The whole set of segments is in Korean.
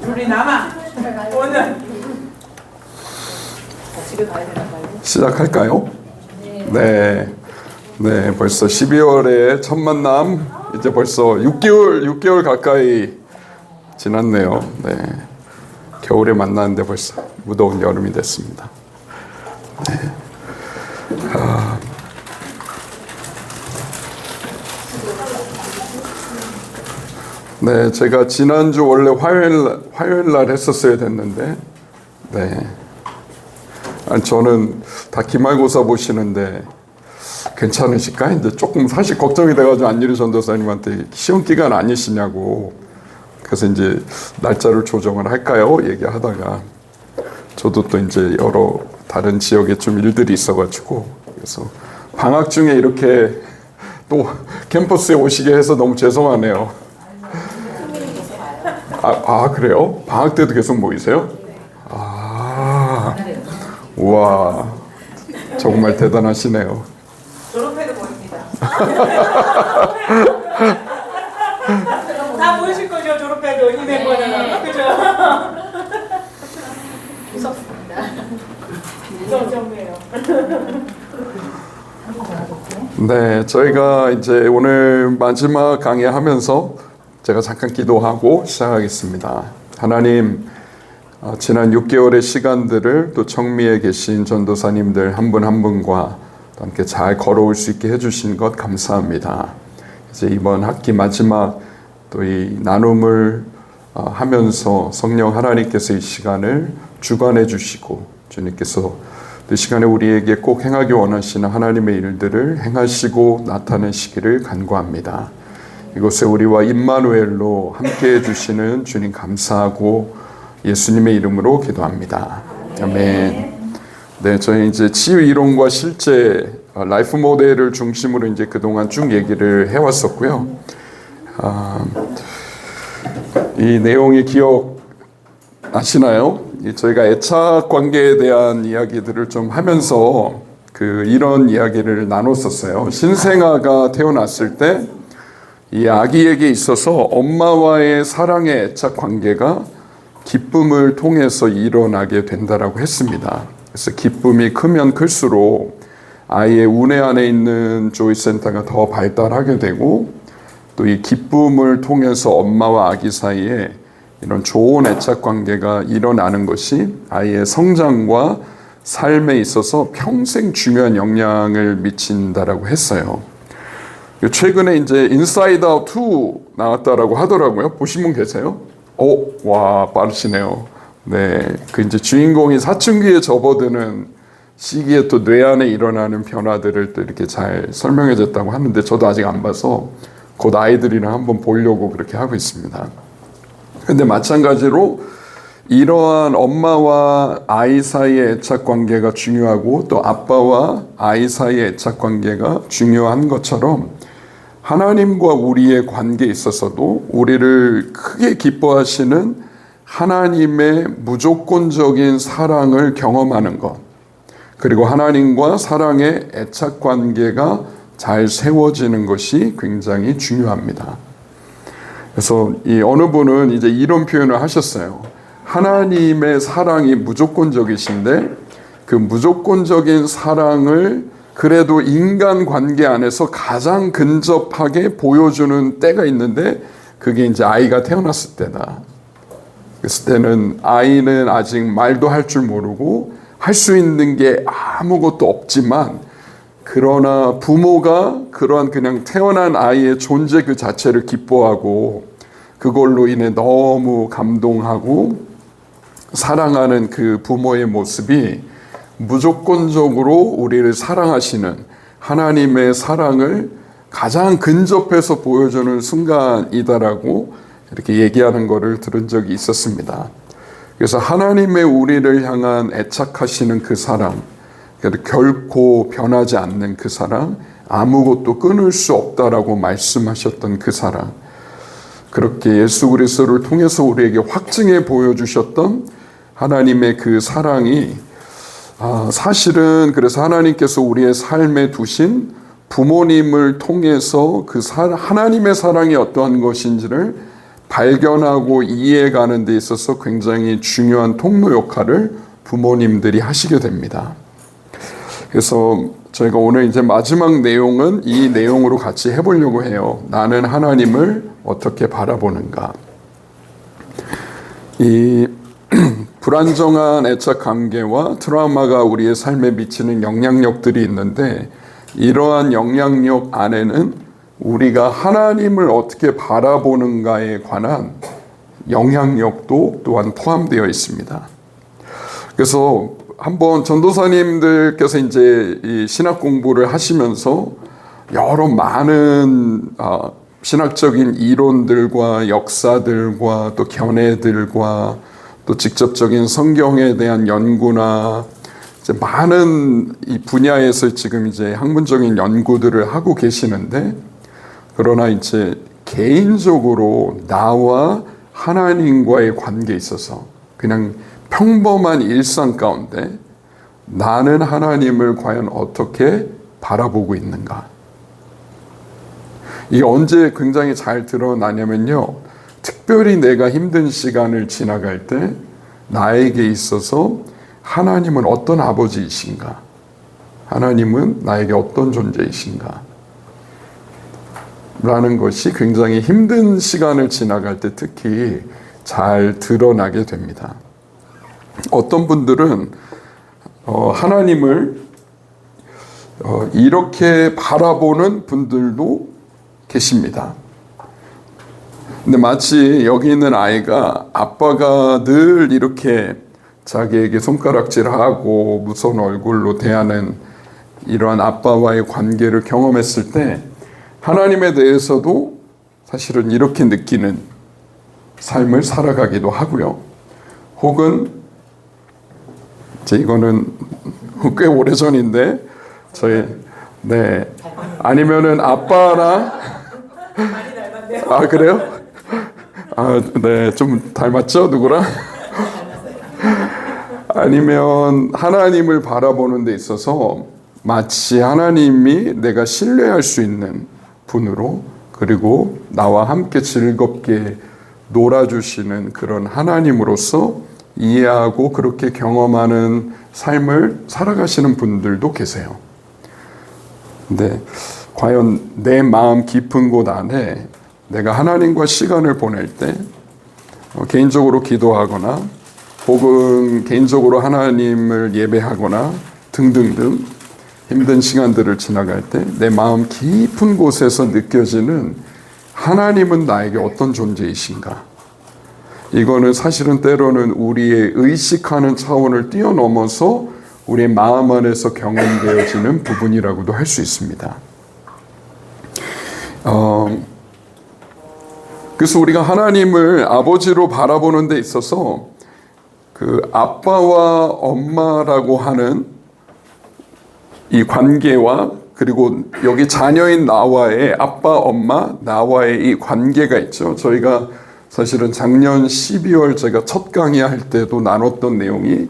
둘이 남아. 오늘 집에 가야 되나 봐요. 시작할까요? 네. 네, 벌써 12월에 첫 만남 이제 벌써 6개월 가까이 지났네요. 네. 겨울에 만났는데 벌써 무더운 여름이 됐습니다. 네. 네, 제가 지난주 원래 화요일 날 했었어야 됐는데, 네. 저는 다 기말고사 보시는데 괜찮으실까? 이제 조금 사실 걱정이 돼가지고 안유리 전도사님한테 시험 기간 아니시냐고. 그래서 이제 날짜를 조정을 할까요? 얘기하다가 저도 또 이제 여러 다른 지역에 좀 일들이 있어가지고 그래서 방학 중에 이렇게 또 캠퍼스에 오시게 해서 너무 죄송하네요. 그래요? 방학 때도 계속 모이세요? 우와, 정말 대단하시네요. 졸업해도 모입니다. 다 모이실 거죠, 졸업해도 이 멤버는. 그죠? 무섭습니다. 무서워요. 네, 저희가 이제 오늘 마지막 강의하면서 제가 잠깐 기도하고 시작하겠습니다. 하나님, 지난 6개월의 시간들을 또 청미에 계신 전도사님들 한 분 한 분과 함께 잘 걸어올 수 있게 해주신 것 감사합니다. 이제 이번 학기 마지막 또 이 나눔을 하면서 성령 하나님께서 이 시간을 주관해 주시고 주님께서 이 시간에 우리에게 꼭 행하기 원하시는 하나님의 일들을 행하시고 나타내시기를 간구합니다. 이곳에 우리와 임마누엘로 함께해 주시는 주님 감사하고 예수님의 이름으로 기도합니다. 아멘. 네, 저희 이제 치유 이론과 실제 라이프 모델을 중심으로 이제 그동안 쭉 얘기를 해왔었고요. 이 내용이 기억나시나요? 저희가 애착 관계에 대한 이야기들을 좀 하면서 이런 이야기를 나눴었어요. 신생아가 태어났을 때 이 아기에게 있어서 엄마와의 사랑의 애착 관계가 기쁨을 통해서 일어나게 된다라고 했습니다. 그래서 기쁨이 크면 클수록 아이의 우뇌 안에 있는 조이 센터가 더 발달하게 되고 또 이 기쁨을 통해서 엄마와 아기 사이에 이런 좋은 애착 관계가 일어나는 것이 아이의 성장과 삶에 있어서 평생 중요한 영향을 미친다라고 했어요. 최근에 이제 인사이드 아웃 2 나왔다라고 하더라고요. 보신 분 계세요? 와, 빠르시네요. 네, 이제 주인공이 사춘기에 접어드는 시기에 또 뇌 안에 일어나는 변화들을 또 이렇게 잘 설명해줬다고 하는데 저도 아직 안 봐서 곧 아이들이랑 한번 보려고 그렇게 하고 있습니다. 근데 마찬가지로 이러한 엄마와 아이 사이의 애착 관계가 중요하고 또 아빠와 아이 사이의 애착 관계가 중요한 것처럼 하나님과 우리의 관계에 있어서도 우리를 크게 기뻐하시는 하나님의 무조건적인 사랑을 경험하는 것, 그리고 하나님과 사랑의 애착 관계가 잘 세워지는 것이 굉장히 중요합니다. 그래서 이 어느 분은 이제 이런 표현을 하셨어요. 하나님의 사랑이 무조건적이신데 그 무조건적인 사랑을 그래도 인간 관계 안에서 가장 근접하게 보여주는 때가 있는데 그게 이제 아이가 태어났을 때다. 그랬을 때는 아이는 아직 말도 할 줄 모르고 할 수 있는 게 아무것도 없지만 그러나 부모가 그러한 그냥 태어난 아이의 존재 그 자체를 기뻐하고 그걸로 인해 너무 감동하고 사랑하는 그 부모의 모습이 무조건적으로 우리를 사랑하시는 하나님의 사랑을 가장 근접해서 보여주는 순간이다라고 이렇게 얘기하는 것을 들은 적이 있었습니다. 그래서 하나님의 우리를 향한 애착하시는 그 사랑, 결코 변하지 않는 그 사랑, 아무것도 끊을 수 없다라고 말씀하셨던 그 사랑, 그렇게 예수 그리스도를 통해서 우리에게 확증해 보여주셨던 하나님의 그 사랑이 사실은 그래서 하나님께서 우리의 삶에 두신 부모님을 통해서 하나님의 사랑이 어떠한 것인지를 발견하고 이해가는 데 있어서 굉장히 중요한 통로 역할을 부모님들이 하시게 됩니다. 그래서 저희가 오늘 이제 마지막 내용은 이 내용으로 같이 해보려고 해요. 나는 하나님을 어떻게 바라보는가. 이 불안정한 애착 관계와 트라우마가 우리의 삶에 미치는 영향력들이 있는데, 이러한 영향력 안에는 우리가 하나님을 어떻게 바라보는가에 관한 영향력도 또한 포함되어 있습니다. 그래서 한번 전도사님들께서 이제 이 신학 공부를 하시면서 여러 많은 신학적인 이론들과 역사들과 또 견해들과 또 직접적인 성경에 대한 연구나 이제 많은 이 분야에서 지금 이제 학문적인 연구들을 하고 계시는데, 그러나 이제 개인적으로 나와 하나님과의 관계에 있어서 그냥 평범한 일상 가운데 나는 하나님을 과연 어떻게 바라보고 있는가. 이게 언제 굉장히 잘 드러나냐면요, 특별히 내가 힘든 시간을 지나갈 때 나에게 있어서 하나님은 어떤 아버지이신가, 하나님은 나에게 어떤 존재이신가 라는 것이 굉장히 힘든 시간을 지나갈 때 특히 잘 드러나게 됩니다. 어떤 분들은 하나님을 이렇게 바라보는 분들도 계십니다. 근데 마치 여기 있는 아이가 아빠가 늘 이렇게 자기에게 손가락질하고 무서운 얼굴로 대하는 이러한 아빠와의 관계를 경험했을 때 하나님에 대해서도 사실은 이렇게 느끼는 삶을 살아가기도 하고요. 혹은 이거는 꽤 오래전인데 아니면은 아빠랑 많이 닮았네요. 아 그래요? 좀 닮았죠 누구랑? 아니면 하나님을 바라보는 데 있어서 마치 하나님이 내가 신뢰할 수 있는 분으로, 그리고 나와 함께 즐겁게 놀아주시는 그런 하나님으로서 이해하고 그렇게 경험하는 삶을 살아가시는 분들도 계세요. 근데 과연 내 마음 깊은 곳 안에 내가 하나님과 시간을 보낼 때 개인적으로 기도하거나 혹은 개인적으로 하나님을 예배하거나 등등등 힘든 시간들을 지나갈 때 내 마음 깊은 곳에서 느껴지는 하나님은 나에게 어떤 존재이신가, 이거는 사실은 때로는 우리의 의식하는 차원을 뛰어넘어서 우리의 마음 안에서 경험되어지는 부분이라고도 할 수 있습니다. 그래서 우리가 하나님을 아버지로 바라보는 데 있어서 그 아빠와 엄마라고 하는 이 관계와, 그리고 여기 자녀인 나와의 아빠, 엄마, 나와의 이 관계가 있죠. 저희가 사실은 작년 12월 제가 첫 강의할 때도 나눴던 내용이,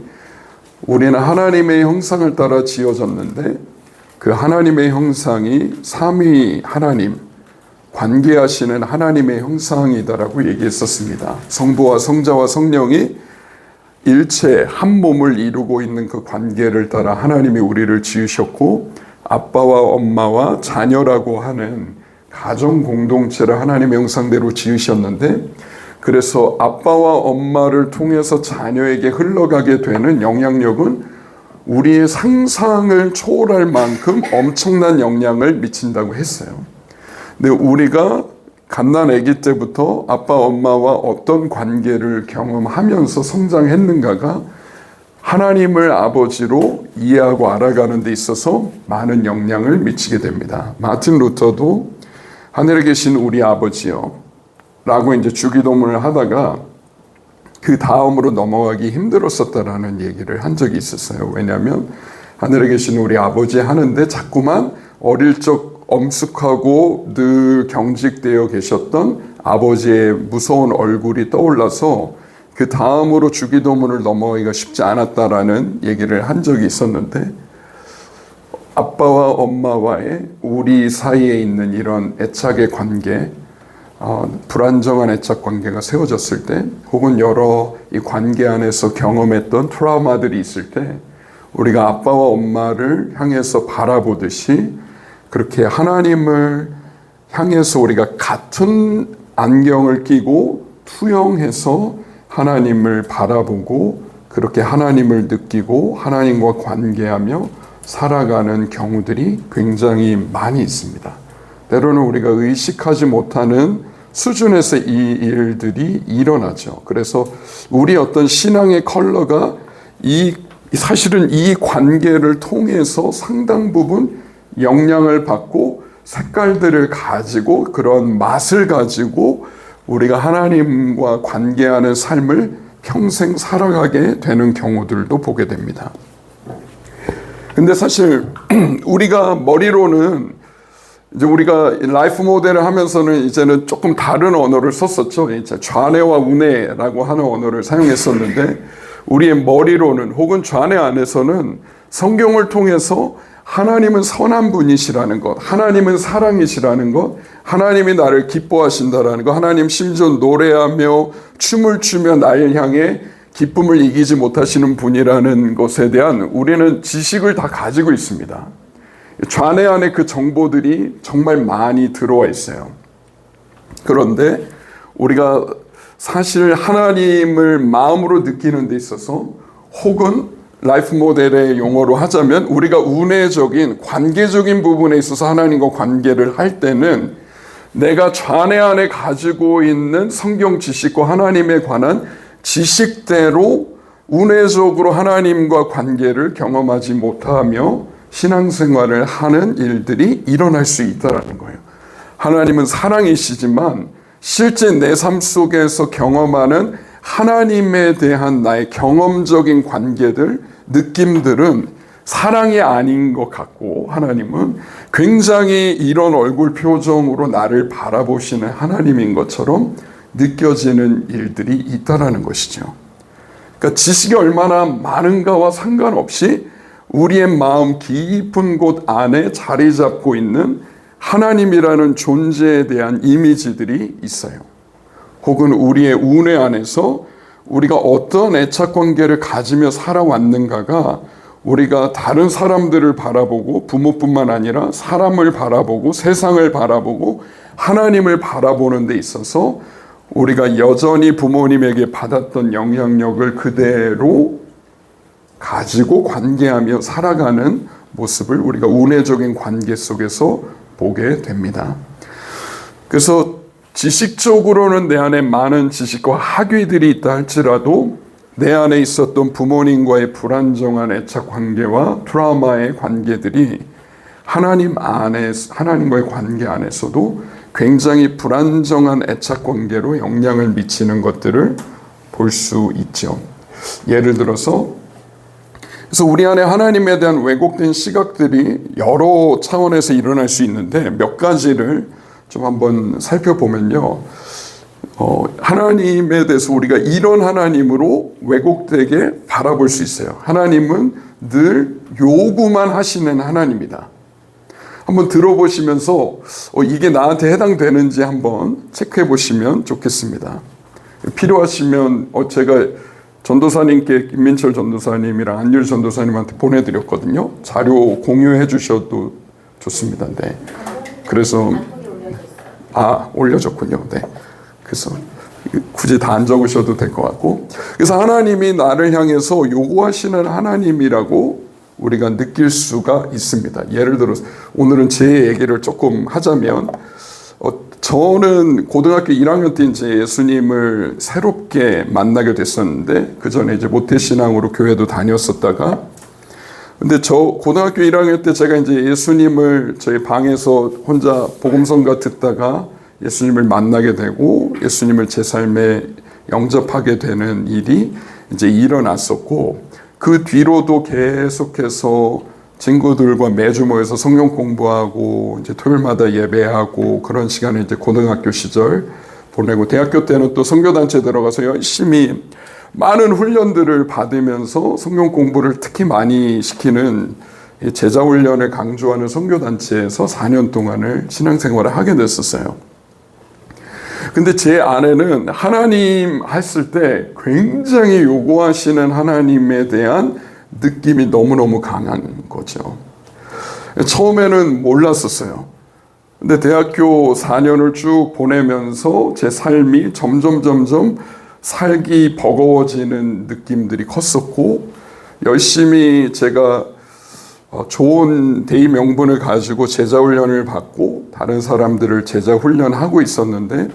우리는 하나님의 형상을 따라 지어졌는데 그 하나님의 형상이 삼위 하나님, 관계하시는 하나님의 형상이다라고 얘기했었습니다. 성부와 성자와 성령이 일체 한 몸을 이루고 있는 그 관계를 따라 하나님이 우리를 지으셨고, 아빠와 엄마와 자녀라고 하는 가정 공동체를 하나님의 형상대로 지으셨는데, 그래서 아빠와 엄마를 통해서 자녀에게 흘러가게 되는 영향력은 우리의 상상을 초월할 만큼 엄청난 영향을 미친다고 했어요. 근데 우리가 갓난아기 때부터 아빠 엄마와 어떤 관계를 경험하면서 성장했는가가 하나님을 아버지로 이해하고 알아가는 데 있어서 많은 영향을 미치게 됩니다. 마틴 루터도 하늘에 계신 우리 아버지요 라고 이제 주기도문을 하다가 그 다음으로 넘어가기 힘들었었다라는 얘기를 한 적이 있었어요. 왜냐하면 하늘에 계신 우리 아버지 하는데 자꾸만 어릴 적 엄숙하고 늘 경직되어 계셨던 아버지의 무서운 얼굴이 떠올라서 그 다음으로 주기도문을 넘어가기가 쉽지 않았다라는 얘기를 한 적이 있었는데, 아빠와 엄마와의 우리 사이에 있는 이런 애착의 관계, 불안정한 애착 관계가 세워졌을 때, 혹은 여러 이 관계 안에서 경험했던 트라우마들이 있을 때, 우리가 아빠와 엄마를 향해서 바라보듯이 그렇게 하나님을 향해서 우리가 같은 안경을 끼고 투영해서 하나님을 바라보고 그렇게 하나님을 느끼고 하나님과 관계하며 살아가는 경우들이 굉장히 많이 있습니다. 때로는 우리가 의식하지 못하는 수준에서 이 일들이 일어나죠. 그래서 우리 어떤 신앙의 컬러가 사실은 이 관계를 통해서 상당 부분 영향을 받고 색깔들을 가지고 그런 맛을 가지고 우리가 하나님과 관계하는 삶을 평생 살아가게 되는 경우들도 보게 됩니다. 근데 사실 우리가 머리로는 이제 우리가 라이프 모델을 하면서는 이제는 조금 다른 언어를 썼었죠. 이제 좌뇌와 우뇌라고 하는 언어를 사용했었는데 우리의 머리로는 혹은 좌뇌 안에서는 성경을 통해서 하나님은 선한 분이시라는 것, 하나님은 사랑이시라는 것, 하나님이 나를 기뻐하신다라는 것, 하나님 심지어 노래하며 춤을 추며 나를 향해 기쁨을 이기지 못하시는 분이라는 것에 대한 우리는 지식을 다 가지고 있습니다. 좌뇌 안에 그 정보들이 정말 많이 들어와 있어요. 그런데 우리가 사실 하나님을 마음으로 느끼는 데 있어서 혹은 라이프 모델의 용어로 하자면 우리가 운해적인 관계적인 부분에 있어서 하나님과 관계를 할 때는 내가 좌뇌 안에 가지고 있는 성경 지식과 하나님에 관한 지식대로 운해적으로 하나님과 관계를 경험하지 못하며 신앙생활을 하는 일들이 일어날 수 있다는 거예요. 하나님은 사랑이시지만 실제 내 삶 속에서 경험하는 하나님에 대한 나의 경험적인 관계들, 느낌들은 사랑이 아닌 것 같고 하나님은 굉장히 이런 얼굴 표정으로 나를 바라보시는 하나님인 것처럼 느껴지는 일들이 있다는 것이죠. 그러니까 지식이 얼마나 많은가와 상관없이 우리의 마음 깊은 곳 안에 자리 잡고 있는 하나님이라는 존재에 대한 이미지들이 있어요. 혹은 우리의 운해 안에서 우리가 어떤 애착 관계를 가지며 살아왔는가가 우리가 다른 사람들을 바라보고 부모뿐만 아니라 사람을 바라보고 세상을 바라보고 하나님을 바라보는 데 있어서 우리가 여전히 부모님에게 받았던 영향력을 그대로 가지고 관계하며 살아가는 모습을 우리가 운해적인 관계 속에서 보게 됩니다. 그래서 지식적으로는 내 안에 많은 지식과 학위들이 있다 할지라도 내 안에 있었던 부모님과의 불안정한 애착 관계와 트라우마의 관계들이 하나님과의 관계 안에서도 굉장히 불안정한 애착 관계로 영향을 미치는 것들을 볼 수 있죠. 예를 들어서 그래서 우리 안에 하나님에 대한 왜곡된 시각들이 여러 차원에서 일어날 수 있는데 몇 가지를 좀 한번 살펴보면요. 하나님에 대해서 우리가 이런 하나님으로 왜곡되게 바라볼 수 있어요. 하나님은 늘 요구만 하시는 하나님이다. 한번 들어보시면서 이게 나한테 해당되는지 한번 체크해 보시면 좋겠습니다. 필요하시면 제가 전도사님께 김민철 전도사님이랑 안율 전도사님한테 보내드렸거든요. 자료 공유해 주셔도 좋습니다. 네. 그래서 올려졌군요. 네. 그래서 굳이 다 안 적으셔도 될 것 같고, 그래서 하나님이 나를 향해서 요구하시는 하나님이라고 우리가 느낄 수가 있습니다. 예를 들어서 오늘은 제 얘기를 조금 하자면, 저는 고등학교 1학년 때 이제 예수님을 새롭게 만나게 됐었는데 그 전에 이제 모태신앙으로 교회도 다녔었다가, 근데 저 고등학교 1학년 때 제가 이제 예수님을 저희 방에서 혼자 복음성가 듣다가 예수님을 만나게 되고 예수님을 제 삶에 영접하게 되는 일이 이제 일어났었고, 그 뒤로도 계속해서 친구들과 매주 모여서 성경 공부하고 이제 토요일마다 예배하고 그런 시간을 이제 고등학교 시절 보내고, 대학교 때는 또 선교단체 들어가서 열심히 많은 훈련들을 받으면서 성경 공부를 특히 많이 시키는 제자 훈련을 강조하는 선교단체에서 4년 동안을 신앙생활을 하게 됐었어요. 근데 제 아내는 하나님 했을 때 굉장히 요구하시는 하나님에 대한 느낌이 너무너무 강한 거죠. 처음에는 몰랐었어요. 근데 대학교 4년을 쭉 보내면서 제 삶이 점점 살기 버거워지는 느낌들이 컸었고, 열심히 제가 좋은 대의 명분을 가지고 제자 훈련을 받고 다른 사람들을 제자 훈련하고 있었는데,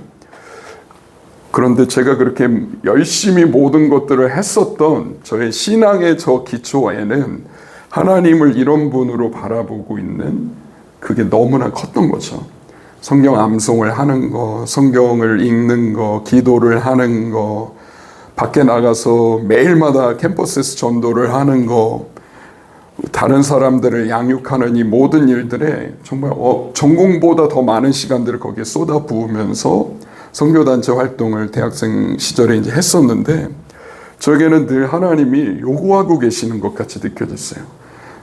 그런데 제가 그렇게 열심히 모든 것들을 했었던 저의 신앙의 저 기초에는 하나님을 이런 분으로 바라보고 있는 그게 너무나 컸던 거죠. 성경 암송을 하는 거, 성경을 읽는 거, 기도를 하는 거, 밖에 나가서 매일마다 캠퍼스에서 전도를 하는 거, 다른 사람들을 양육하는 이 모든 일들에 정말 전공보다 더 많은 시간들을 거기에 쏟아 부으면서 선교단체 활동을 대학생 시절에 이제 했었는데, 저에게는 늘 하나님이 요구하고 계시는 것 같이 느껴졌어요.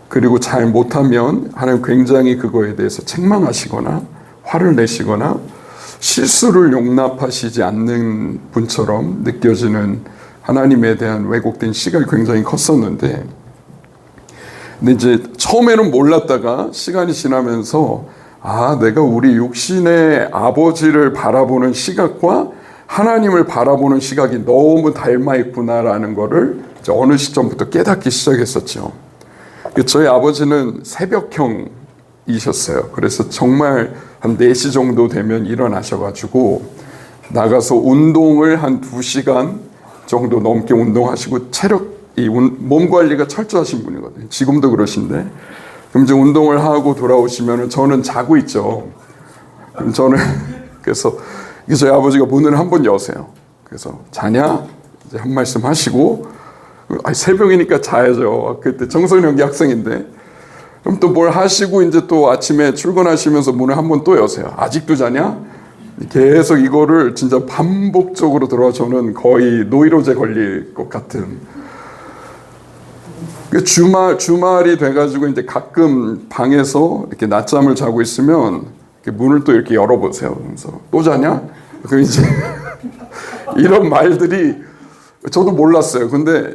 그리고 잘 못하면 하나님 굉장히 그거에 대해서 책망하시거나 화를 내시거나 실수를 용납하시지 않는 분처럼 느껴지는 하나님에 대한 왜곡된 시각이 굉장히 컸었는데, 근데 이제 처음에는 몰랐다가 시간이 지나면서 내가 우리 육신의 아버지를 바라보는 시각과 하나님을 바라보는 시각이 너무 닮아 있구나라는 거를 이제 어느 시점부터 깨닫기 시작했었죠. 저희 아버지는 새벽형이셨어요. 그래서 정말 한 4시 정도 되면 일어나셔가지고 나가서 운동을 한 2시간 정도 넘게 운동하시고 몸 관리가 철저하신 분이거든요. 지금도 그러신데, 그럼 이제 운동을 하고 돌아오시면 저는 자고 있죠. 그럼 저는 그래서 저희 아버지가 문을 한번 여세요. 그래서 자냐? 이제 한 말씀 하시고, 새벽이니까 자야죠. 그때 청소년기 학생인데, 그럼 또 뭘 하시고 이제 또 아침에 출근하시면서 문을 한번 또 여세요. 아직도 자냐? 계속 이거를 진짜 반복적으로 들어 저는 거의 노이로제 걸릴 것 같은. 주말이 돼가지고 이제 가끔 방에서 이렇게 낮잠을 자고 있으면 이렇게 문을 또 이렇게 열어보세요. 그래서 또 자냐? 그 이제 이런 말들이 저도 몰랐어요. 근데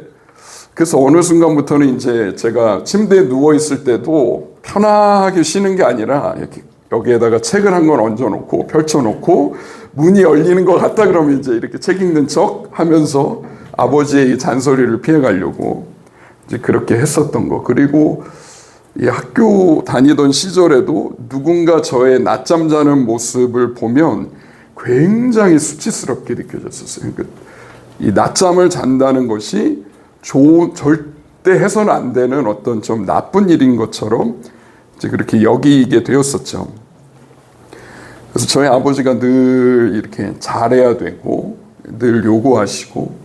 그래서 어느 순간부터는 이제 제가 침대에 누워 있을 때도 편하게 쉬는 게 아니라 이렇게 여기에다가 책을 한 권 얹어놓고 펼쳐놓고 문이 열리는 것 같다 그러면 이제 이렇게 책 읽는 척 하면서 아버지의 잔소리를 피해가려고 이제 그렇게 했었던 거. 그리고 이 학교 다니던 시절에도 누군가 저의 낮잠 자는 모습을 보면 굉장히 수치스럽게 느껴졌었어요. 이 낮잠을 잔다는 것이 절대 해서는 안 되는 어떤 좀 나쁜 일인 것처럼 이제 그렇게 여기게 되었었죠. 그래서 저희 아버지가 늘 이렇게 잘해야 되고 늘 요구하시고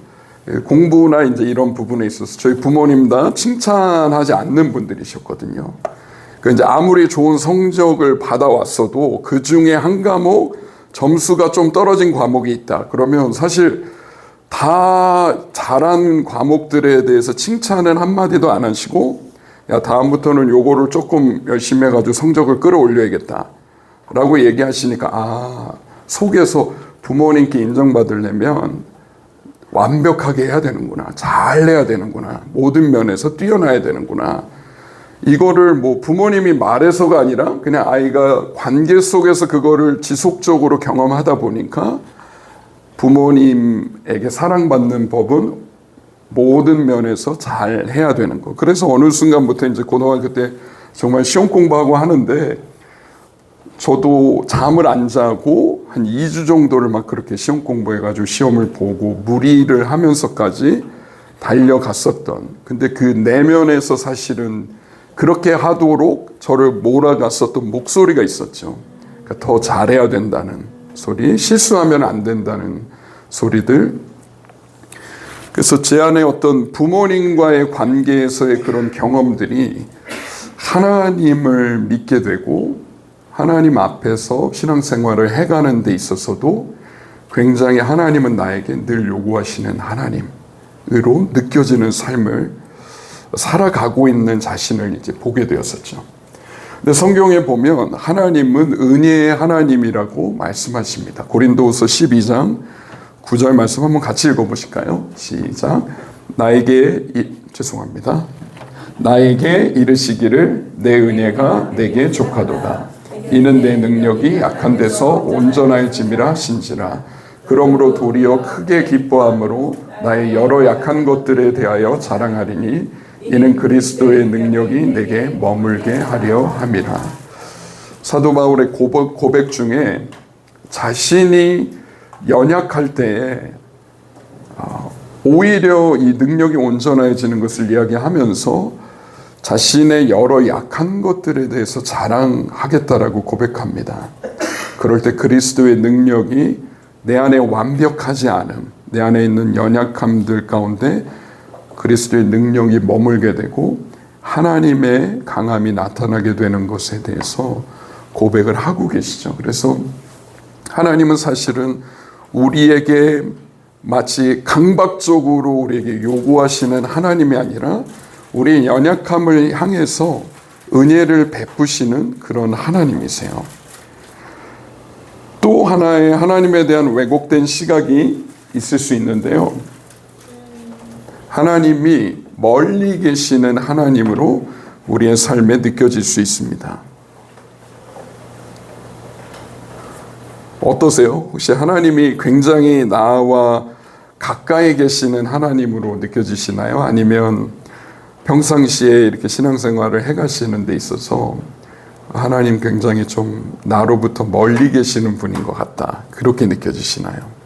공부나 이제 이런 부분에 있어서 저희 부모님 다 칭찬하지 않는 분들이셨거든요. 그러니까 이제 아무리 좋은 성적을 받아왔어도 그 중에 한 과목 점수가 좀 떨어진 과목이 있다. 그러면 사실 다 잘한 과목들에 대해서 칭찬은 한마디도 안 하시고, 야, 다음부터는 요거를 조금 열심히 해가지고 성적을 끌어올려야겠다 라고 얘기하시니까 속에서 부모님께 인정받으려면 완벽하게 해야 되는구나, 잘 해야 되는구나, 모든 면에서 뛰어나야 되는구나. 이거를 뭐 부모님이 말해서가 아니라 그냥 아이가 관계 속에서 그거를 지속적으로 경험하다 보니까 부모님에게 사랑받는 법은 모든 면에서 잘 해야 되는 거. 그래서 어느 순간부터 이제 고등학교 때 정말 시험 공부하고 하는데 저도 잠을 안 자고 한 2주 정도를 막 그렇게 시험 공부해가지고 시험을 보고 무리를 하면서까지 달려갔었던. 근데 그 내면에서 사실은 그렇게 하도록 저를 몰아갔었던 목소리가 있었죠. 그러니까 더 잘해야 된다는 소리, 실수하면 안 된다는 소리들. 그래서 제 안에 어떤 부모님과의 관계에서의 그런 경험들이 하나님을 믿게 되고 하나님 앞에서 신앙생활을 해가는 데 있어서도 굉장히 하나님은 나에게 늘 요구하시는 하나님으로 느껴지는 삶을 살아가고 있는 자신을 이제 보게 되었었죠. 근데 성경에 보면 하나님은 은혜의 하나님이라고 말씀하십니다. 고린도후서 12장 9절 말씀 한번 같이 읽어보실까요? 시작. 나에게 이르시기를 내 은혜가 내게 족하도다. 이는 내 능력이 약한 데서 온전할짐이라 신지라. 그러므로 도리어 크게 기뻐함으로 나의 여러 약한 것들에 대하여 자랑하리니 이는 그리스도의 능력이 내게 머물게 하려 함이라. 사도 바울의 고백 중에 자신이 연약할 때에 오히려 이 능력이 온전해지는 것을 이야기하면서 자신의 여러 약한 것들에 대해서 자랑하겠다라고 고백합니다. 그럴 때 그리스도의 능력이 내 안에 완벽하지 않음, 내 안에 있는 연약함들 가운데 그리스도의 능력이 머물게 되고 하나님의 강함이 나타나게 되는 것에 대해서 고백을 하고 계시죠. 그래서 하나님은 사실은 우리에게 마치 강박적으로 우리에게 요구하시는 하나님이 아니라 우리의 연약함을 향해서 은혜를 베푸시는 그런 하나님이세요. 또 하나의 하나님에 대한 왜곡된 시각이 있을 수 있는데요. 하나님이 멀리 계시는 하나님으로 우리의 삶에 느껴질 수 있습니다. 어떠세요? 혹시 하나님이 굉장히 나와 가까이 계시는 하나님으로 느껴지시나요? 아니면 평상시에 이렇게 신앙생활을 해가시는 데 있어서 하나님 굉장히 좀 나로부터 멀리 계시는 분인 것 같다, 그렇게 느껴지시나요?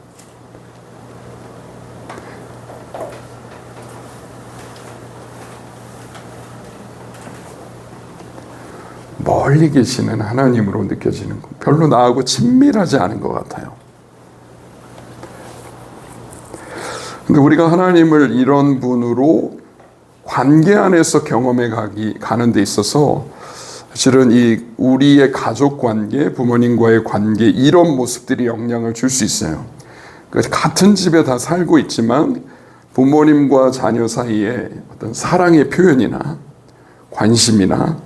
멀리 계시는 하나님으로 느껴지는 것, 별로 나하고 친밀하지 않은 것 같아요. 근데 우리가 하나님을 이런 분으로 관계 안에서 경험해 가는 데 있어서 사실은 이 우리의 가족 관계, 부모님과의 관계, 이런 모습들이 영향을 줄 수 있어요. 같은 집에 다 살고 있지만 부모님과 자녀 사이에 어떤 사랑의 표현이나 관심이나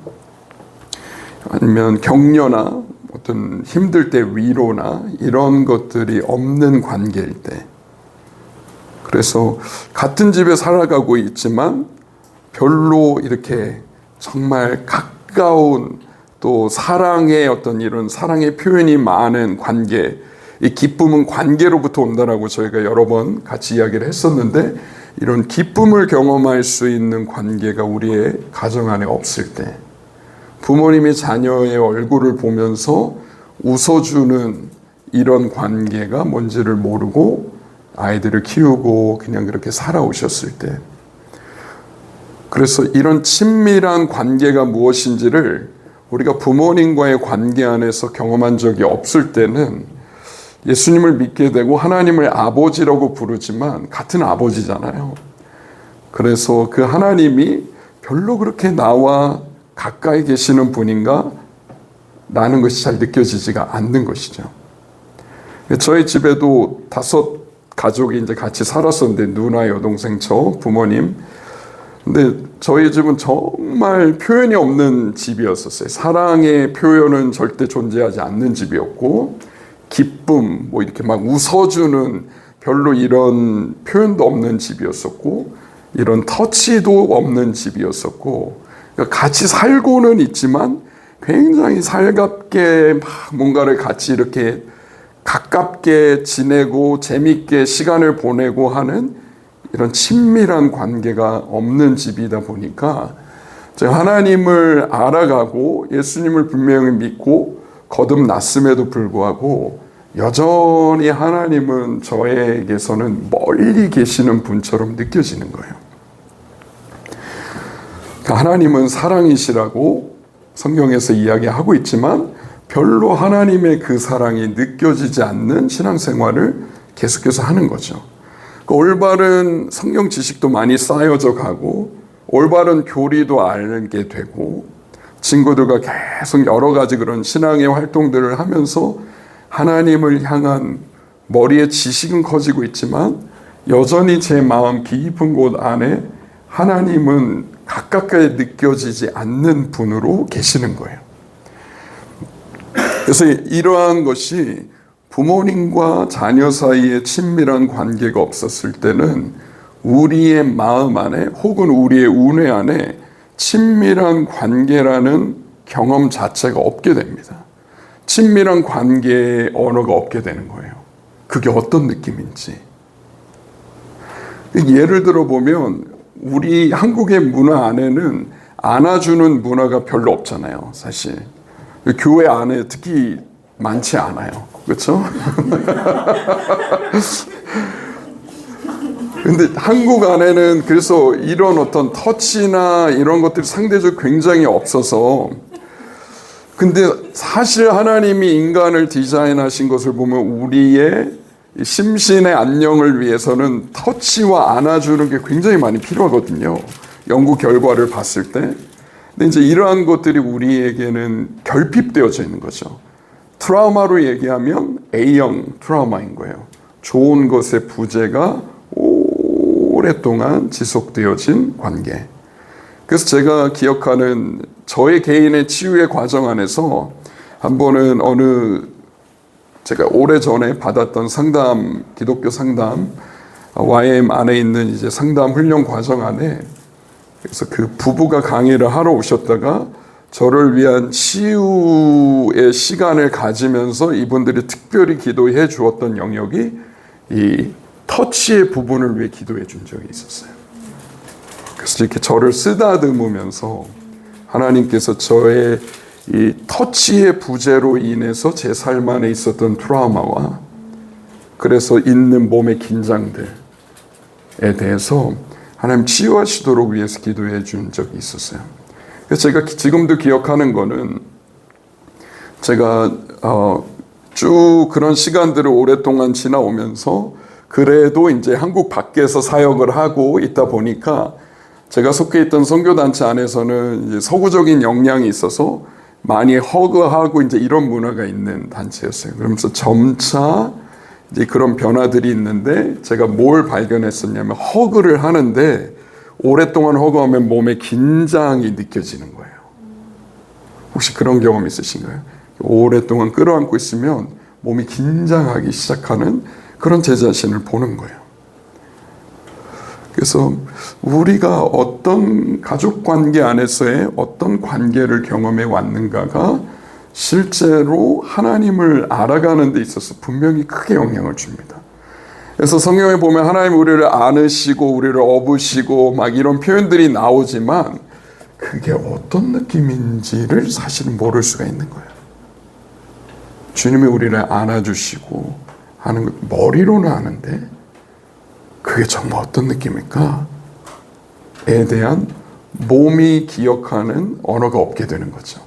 아니면 격려나 어떤 힘들 때 위로나 이런 것들이 없는 관계일 때, 그래서 같은 집에 살아가고 있지만 별로 이렇게 정말 가까운 또 사랑의 어떤 이런 사랑의 표현이 많은 관계, 이 기쁨은 관계로부터 온다라고 저희가 여러 번 같이 이야기를 했었는데, 이런 기쁨을 경험할 수 있는 관계가 우리의 가정 안에 없을 때, 부모님이 자녀의 얼굴을 보면서 웃어주는 이런 관계가 뭔지를 모르고 아이들을 키우고 그냥 그렇게 살아오셨을 때, 그래서 이런 친밀한 관계가 무엇인지를 우리가 부모님과의 관계 안에서 경험한 적이 없을 때는 예수님을 믿게 되고 하나님을 아버지라고 부르지만 같은 아버지잖아요. 그래서 그 하나님이 별로 그렇게 나와 가까이 계시는 분인가? 라는 것이 잘 느껴지지가 않는 것이죠. 저희 집에도 5 가족이 이제 같이 살았었는데, 누나, 여동생, 저, 부모님. 근데 저희 집은 정말 표현이 없는 집이었었어요. 사랑의 표현은 절대 존재하지 않는 집이었고, 기쁨, 뭐 이렇게 막 웃어주는 별로 이런 표현도 없는 집이었었고, 이런 터치도 없는 집이었었고, 그러니까 같이 살고는 있지만 굉장히 살갑게 막 뭔가를 같이 이렇게 가깝게 지내고 재밌게 시간을 보내고 하는 이런 친밀한 관계가 없는 집이다 보니까 하나님을 알아가고 예수님을 분명히 믿고 거듭났음에도 불구하고 여전히 하나님은 저에게서는 멀리 계시는 분처럼 느껴지는 거예요. 하나님은 사랑이시라고 성경에서 이야기하고 있지만 별로 하나님의 그 사랑이 느껴지지 않는 신앙생활을 계속해서 하는 거죠. 올바른 성경 지식도 많이 쌓여져 가고 올바른 교리도 알게 되고 친구들과 계속 여러 가지 그런 신앙의 활동들을 하면서 하나님을 향한 머리의 지식은 커지고 있지만 여전히 제 마음 깊은 곳 안에 하나님은 가깝게 느껴지지 않는 분으로 계시는 거예요. 그래서 이러한 것이 부모님과 자녀 사이에 친밀한 관계가 없었을 때는 우리의 마음 안에 혹은 우리의 운회 안에 친밀한 관계라는 경험 자체가 없게 됩니다. 친밀한 관계의 언어가 없게 되는 거예요. 그게 어떤 느낌인지. 예를 들어 보면 우리 한국의 문화 안에는 안아주는 문화가 별로 없잖아요, 사실. 교회 안에 특히 많지 않아요. 그렇죠? 근데 한국 안에는 그래서 이런 어떤 터치나 이런 것들이 상대적으로 굉장히 없어서, 근데 사실 하나님이 인간을 디자인하신 것을 보면 우리의 심신의 안녕을 위해서는 터치와 안아주는 게 굉장히 많이 필요하거든요. 연구 결과를 봤을 때. 근데 이제 이러한 것들이 우리에게는 결핍되어져 있는 거죠. 트라우마로 얘기하면 A형 트라우마인 거예요. 좋은 것의 부재가 오랫동안 지속되어진 관계. 그래서 제가 기억하는 저의 개인의 치유의 과정 안에서 한 번은 제가 오래전에 받았던 상담, 기독교 상담, YM 안에 있는 이제 상담 훈련 과정 안에, 그래서 그 부부가 강의를 하러 오셨다가 저를 위한 치유의 시간을 가지면서 이분들이 특별히 기도해 주었던 영역이 이 터치의 부분을 위해 기도해 준 적이 있었어요. 그래서 이렇게 저를 쓰다듬으면서 하나님께서 저의 이 터치의 부재로 인해서 제 삶 안에 있었던 트라우마와 그래서 있는 몸의 긴장들에 대해서 하나님 치유하시도록 위해서 기도해 준 적이 있었어요. 그래서 제가 지금도 기억하는 거는 제가 쭉 그런 시간들을 오랫동안 지나오면서 그래도 이제 한국 밖에서 사역을 하고 있다 보니까 제가 속해 있던 선교단체 안에서는 이제 서구적인 역량이 있어서 많이 허그하고 이제 이런 문화가 있는 단체였어요. 그러면서 점차 이제 그런 변화들이 있는데 제가 뭘 발견했었냐면 허그를 하는데 오랫동안 허그하면 몸에 긴장이 느껴지는 거예요. 혹시 그런 경험 있으신가요? 오랫동안 끌어안고 있으면 몸이 긴장하기 시작하는 그런 제 자신을 보는 거예요. 그래서 우리가 어떤 가족 관계 안에서의 어떤 관계를 경험해 왔는가가 실제로 하나님을 알아가는 데 있어서 분명히 크게 영향을 줍니다. 그래서 성경에 보면 하나님 우리를 안으시고 우리를 업으시고 막 이런 표현들이 나오지만 그게 어떤 느낌인지를 사실은 모를 수가 있는 거예요. 주님이 우리를 안아주시고 하는 것 머리로는 아는데 그게 정말 어떤 느낌일까? 에 대한 몸이 기억하는 언어가 없게 되는 거죠.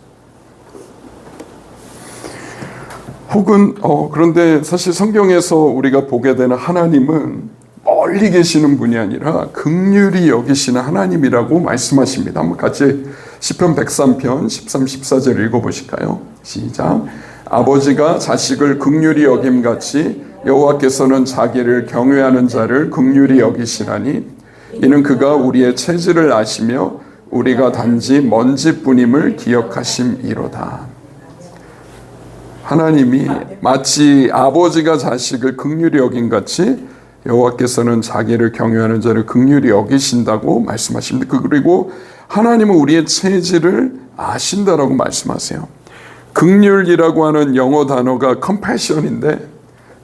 혹은 그런데 사실 성경에서 우리가 보게 되는 하나님은 멀리 계시는 분이 아니라 긍휼히 여기시는 하나님이라고 말씀하십니다. 한번 같이 시편 103편 13, 14절 읽어보실까요? 시작. 아버지가 자식을 긍휼히 여김같이 여호와께서는 자기를 경외하는 자를 긍휼히 여기시나니 이는 그가 우리의 체질을 아시며 우리가 단지 먼지뿐임을 기억하심이로다. 하나님이 마치 아버지가 자식을 긍휼히 여김같이 여호와께서는 자기를 경외하는 자를 긍휼히 여기신다고 말씀하십니다. 그리고 하나님은 우리의 체질을 아신다라고 말씀하세요. 긍휼이라고 하는 영어 단어가 compassion인데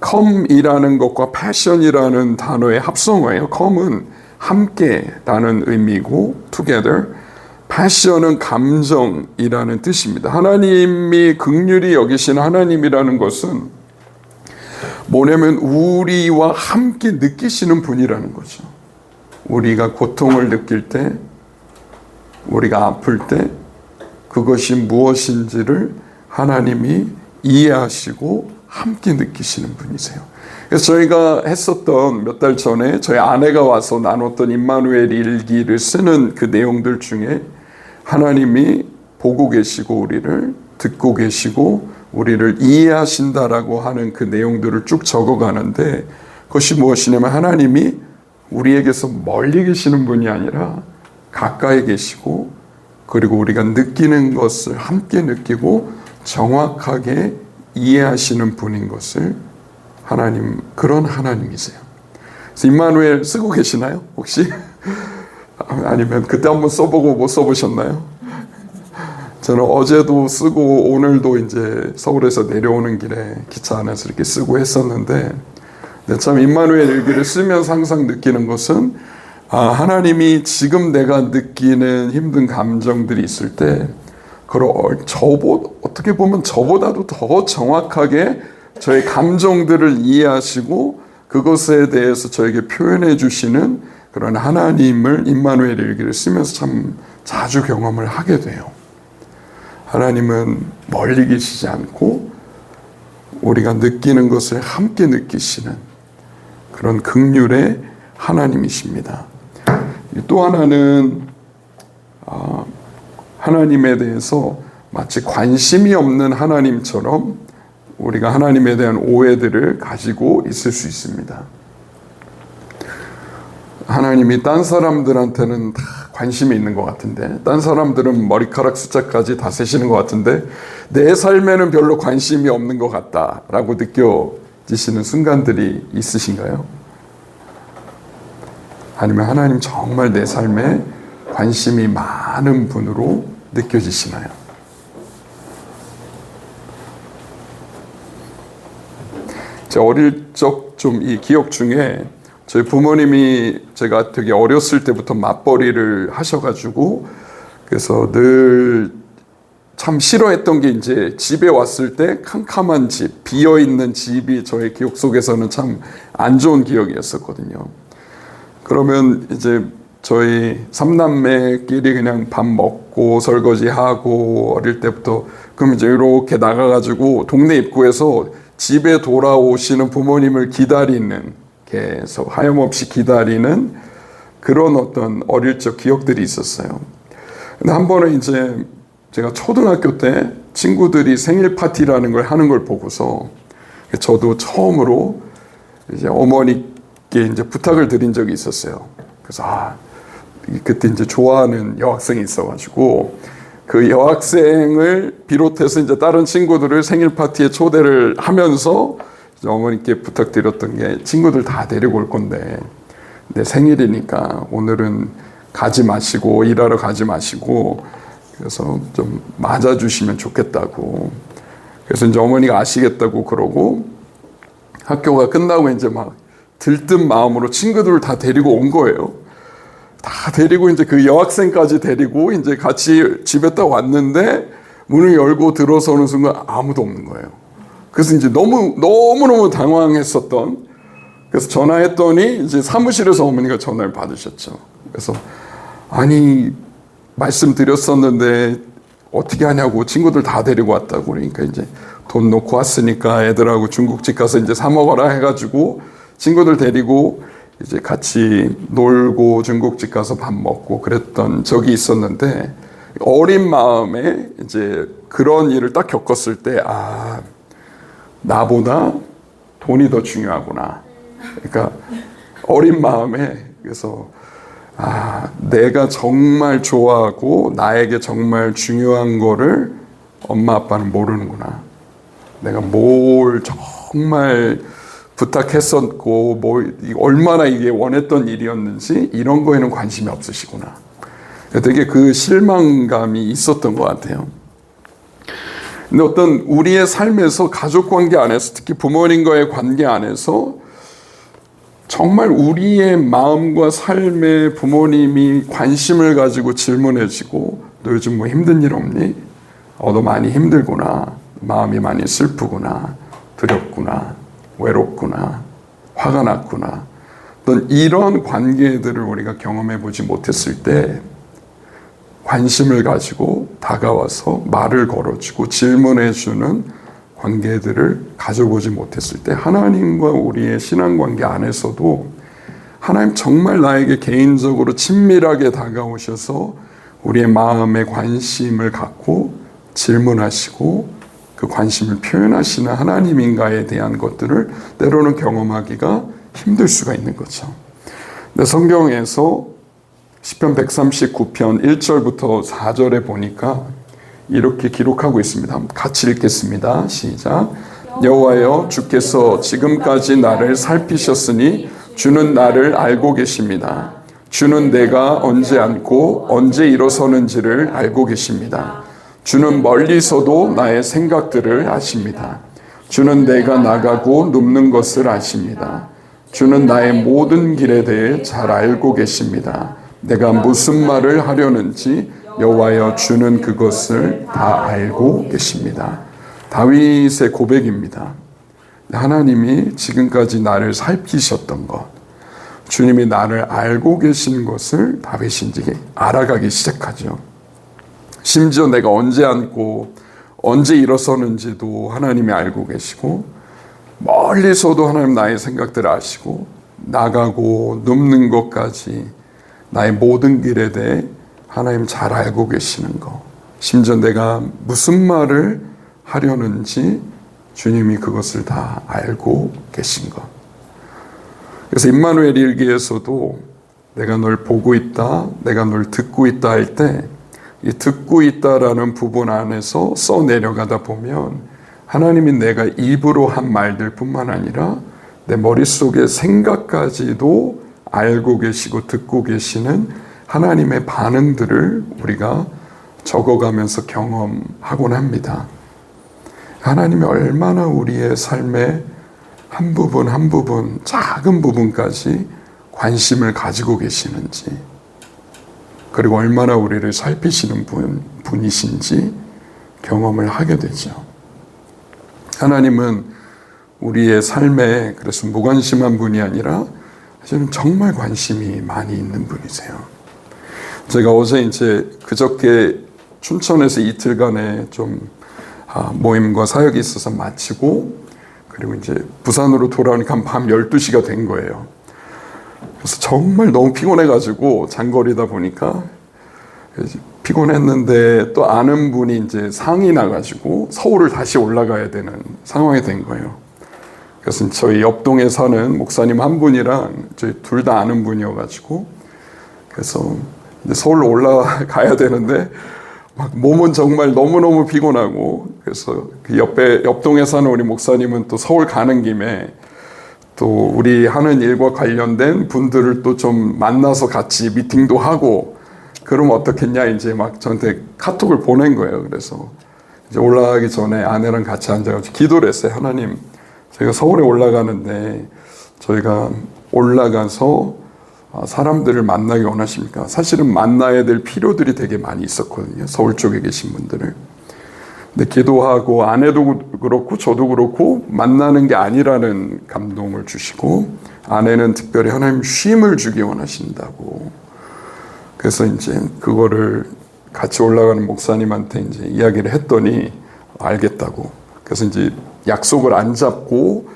come이라는 것과 passion이라는 단어의 합성어예요. come은 함께라는 의미고 together, passion은 감정이라는 뜻입니다. 하나님이 긍휼히 여기시는 하나님이라는 것은 뭐냐면 우리와 함께 느끼시는 분이라는 거죠. 우리가 고통을 느낄 때, 우리가 아플 때 그것이 무엇인지를 하나님이 이해하시고 함께 느끼시는 분이세요. 그래서 저희가 했었던 몇 달 전에 저희 아내가 와서 나눴던 임마누엘 일기를 쓰는 그 내용들 중에 하나님이 보고 계시고 우리를 듣고 계시고 우리를 이해하신다라고 하는 그 내용들을 쭉 적어가는데 그것이 무엇이냐면 하나님이 우리에게서 멀리 계시는 분이 아니라 가까이 계시고 그리고 우리가 느끼는 것을 함께 느끼고 정확하게 이해하시는 분인 것을 하나님, 그런 하나님이세요. 그래서 임마누엘 쓰고 계시나요? 혹시? 아니면 그때 한번 써보고 못 써보셨나요? 저는 어제도 쓰고 오늘도 이제 서울에서 내려오는 길에 기차 안에서 이렇게 쓰고 했었는데, 근데 참 임마누엘 일기를 쓰면서 항상 느끼는 것은, 하나님이 지금 내가 느끼는 힘든 감정들이 있을 때 그걸 어떻게 보면 저보다도 더 정확하게 저의 감정들을 이해하시고 그것에 대해서 저에게 표현해 주시는 그런 하나님을 임마누엘 일기를 쓰면서 참 자주 경험을 하게 돼요. 하나님은 멀리 계시지 않고 우리가 느끼는 것을 함께 느끼시는 그런 긍휼의 하나님이십니다. 또 하나는 하나님에 대해서 마치 관심이 없는 하나님처럼 우리가 하나님에 대한 오해들을 가지고 있을 수 있습니다. 하나님이 딴 사람들한테는 다 관심이 있는 것 같은데, 딴 사람들은 머리카락 숫자까지 다 세시는 것 같은데 내 삶에는 별로 관심이 없는 것 같다라고 느껴지시는 순간들이 있으신가요? 아니면 하나님 정말 내 삶에 관심이 많은 분으로 느껴지시나요? 제 어릴 적 좀 이 기억 중에 저희 부모님이 제가 되게 어렸을 때부터 맞벌이를 하셔가지고 그래서 늘 참 싫어했던 게 이제 집에 왔을 때 캄캄한 집, 비어있는 집이 저의 기억 속에서는 참 안 좋은 기억이었었거든요. 그러면 이제 저희 삼남매끼리 그냥 밥 먹고 설거지하고 어릴 때부터 그럼 이제 이렇게 나가가지고 동네 입구에서 집에 돌아오시는 부모님을 기다리는, 계속 하염없이 기다리는 그런 어떤 어릴 적 기억들이 있었어요. 근데 한 번은 이제 제가 초등학교 때 친구들이 생일 파티라는 걸 하는 걸 보고서 저도 처음으로 이제 어머니께 이제 부탁을 드린 적이 있었어요. 그래서 그때 이제 좋아하는 여학생이 있어가지고 그 여학생을 비롯해서 이제 다른 친구들을 생일 파티에 초대를 하면서 어머니께 부탁드렸던 게 친구들 다 데리고 올 건데 내 생일이니까 오늘은 가지 마시고 일하러 가지 마시고 그래서 좀 맞아주시면 좋겠다고. 그래서 이제 어머니가 아시겠다고 그러고 학교가 끝나고 이제 막 들뜬 마음으로 친구들을 다 데리고 온 거예요. 다 데리고 이제 그 여학생까지 데리고 이제 같이 집에 딱 왔는데 문을 열고 들어서는 순간 아무도 없는 거예요. 그래서 이제 너무너무 당황했었던, 그래서 전화했더니 이제 사무실에서 어머니가 전화를 받으셨죠. 그래서 아니 말씀드렸었는데 어떻게 하냐고, 친구들 다 데리고 왔다고. 그러니까 이제 돈 놓고 왔으니까 애들하고 중국집 가서 이제 사 먹어라 해가지고 친구들 데리고 이제 같이 놀고 중국집 가서 밥 먹고 그랬던 적이 있었는데, 어린 마음에 이제 그런 일을 딱 겪었을 때 나보다 돈이 더 중요하구나. 그러니까 어린 마음에, 그래서 내가 정말 좋아하고 나에게 정말 중요한 거를 엄마 아빠는 모르는구나. 내가 뭘 정말 부탁했었고 얼마나 이게 원했던 일이었는지 이런 거에는 관심이 없으시구나. 되게 그 실망감이 있었던 것 같아요. 근데 어떤 우리의 삶에서 가족 관계 안에서, 특히 부모님과의 관계 안에서 정말 우리의 마음과 삶에 부모님이 관심을 가지고 질문해주고 너 요즘 뭐 힘든 일 없니? 너 많이 힘들구나. 마음이 많이 슬프구나. 두렵구나. 외롭구나. 화가 났구나. 어떤 이런 관계들을 우리가 경험해 보지 못했을 때 관심을 가지고 다가와서 말을 걸어주고 질문해주는 관계들을 가져보지 못했을 때 하나님과 우리의 신앙관계 안에서도 하나님 정말 나에게 개인적으로 친밀하게 다가오셔서 우리의 마음에 관심을 갖고 질문하시고 그 관심을 표현하시는 하나님인가에 대한 것들을 때로는 경험하기가 힘들 수가 있는 거죠. 근데 성경에서 시편 139편 1절부터 4절에 보니까 이렇게 기록하고 있습니다. 같이 읽겠습니다. 시작. 여호와여, 주께서 지금까지 나를 살피셨으니 주는 나를 알고 계십니다. 주는 내가 언제 앉고 언제 일어서는지를 알고 계십니다. 주는 멀리서도 나의 생각들을 아십니다. 주는 내가 나가고 눕는 것을 아십니다. 주는 나의 모든 길에 대해 잘 알고 계십니다. 내가 무슨 말을 하려는지 여호와여, 주는 그것을 다 알고 계십니다. 다윗의 고백입니다. 하나님이 지금까지 나를 살피셨던 것, 주님이 나를 알고 계신 것을 다윗이 이제 알아가기 시작하죠. 심지어 내가 언제 앉고 언제 일어서는지도 하나님이 알고 계시고, 멀리서도 하나님 나의 생각들을 아시고, 나가고 눕는 것까지 나의 모든 길에 대해 하나님 잘 알고 계시는 것, 심지어 내가 무슨 말을 하려는지 주님이 그것을 다 알고 계신 것. 그래서 임마누엘 일기에서도 내가 널 보고 있다, 내가 널 듣고 있다 할 때, 이 듣고 있다라는 부분 안에서 써 내려가다 보면 하나님이 내가 입으로 한 말들 뿐만 아니라 내 머릿속의 생각까지도 알고 계시고 듣고 계시는 하나님의 반응들을 우리가 적어가면서 경험하곤 합니다. 하나님이 얼마나 우리의 삶의 한 부분 한 부분, 작은 부분까지 관심을 가지고 계시는지, 그리고 얼마나 우리를 살피시는 분이신지 경험을 하게 되죠. 하나님은 우리의 삶에 그래서 무관심한 분이 아니라 사실은 정말 관심이 많이 있는 분이세요. 제가 어제 이제 그저께 춘천에서 이틀간의 좀 모임과 사역이 있어서 마치고, 그리고 이제 부산으로 돌아오니까 밤 12시가 된 거예요. 그래서 정말 너무 피곤해가지고 장거리다 보니까 피곤했는데 또 아는 분이 이제 상이 나가지고 서울을 다시 올라가야 되는 상황이 된 거예요. 그래서 저희 옆동에 사는 목사님 한 분이랑 저희 둘 다 아는 분이어가지고, 그래서 이제 서울로 올라가야 되는데 막 몸은 정말 너무너무 피곤하고, 그래서 그 옆동에 사는 우리 목사님은 또 서울 가는 김에 또 우리 하는 일과 관련된 분들을 또 좀 만나서 같이 미팅도 하고, 그럼 어떻겠냐 이제 막 저한테 카톡을 보낸 거예요. 그래서 이제 올라가기 전에 아내랑 같이 앉아가지고 기도를 했어요. 하나님, 저희가 서울에 올라가는데 저희가 올라가서 사람들을 만나기 원하십니까? 사실은 만나야 될 필요들이 되게 많이 있었거든요. 서울 쪽에 계신 분들을. 근데 기도하고 아내도 그렇고 저도 그렇고 만나는 게 아니라는 감동을 주시고, 아내는 특별히 하나님 쉼을 주기 원하신다고. 그래서 이제 그거를 같이 올라가는 목사님한테 이제 이야기를 했더니 알겠다고. 그래서 이제 약속을 안 잡고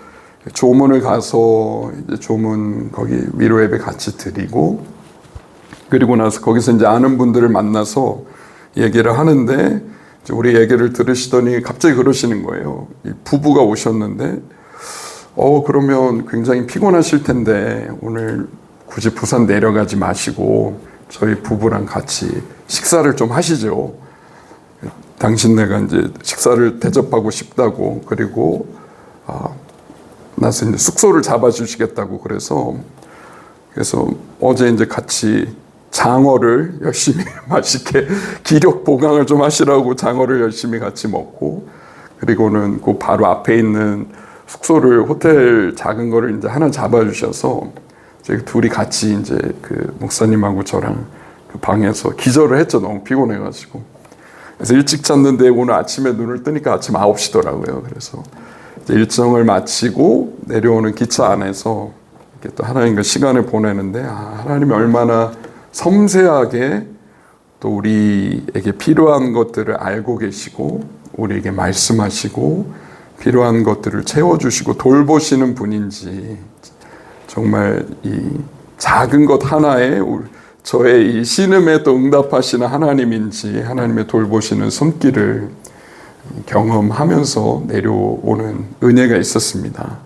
조문을 가서 이제 조문 거기 위로 예배 같이 드리고, 그리고 나서 거기서 이제 아는 분들을 만나서 얘기를 하는데, 우리 얘기를 들으시더니 갑자기 그러시는 거예요. 이 부부가 오셨는데, 그러면 굉장히 피곤하실 텐데 오늘 굳이 부산 내려가지 마시고 저희 부부랑 같이 식사를 좀 하시죠. 당신네가 이제 식사를 대접하고 싶다고, 그리고 나서 이제 숙소를 잡아주시겠다고 그래서 어제 이제 같이 장어를 열심히 맛있게 기력 보강을 좀 하시라고 장어를 열심히 같이 먹고, 그리고는 그 바로 앞에 있는 숙소를 호텔 작은 거를 이제 하나 잡아주셔서 저희 둘이 같이 이제 그 목사님하고 저랑 그 방에서 기절을 했죠. 너무 피곤해가지고. 그래서 일찍 잤는데 오늘 아침에 눈을 뜨니까 아침 9시더라고요. 그래서 이제 일정을 마치고 내려오는 기차 안에서 이렇게 또 하나님과 시간을 보내는데, 하나님이 얼마나 섬세하게 또 우리에게 필요한 것들을 알고 계시고 우리에게 말씀하시고 필요한 것들을 채워주시고 돌보시는 분인지, 정말 이 작은 것 하나에 저의 이 신음에 또 응답하시는 하나님인지, 하나님의 돌보시는 손길을 경험하면서 내려오는 은혜가 있었습니다.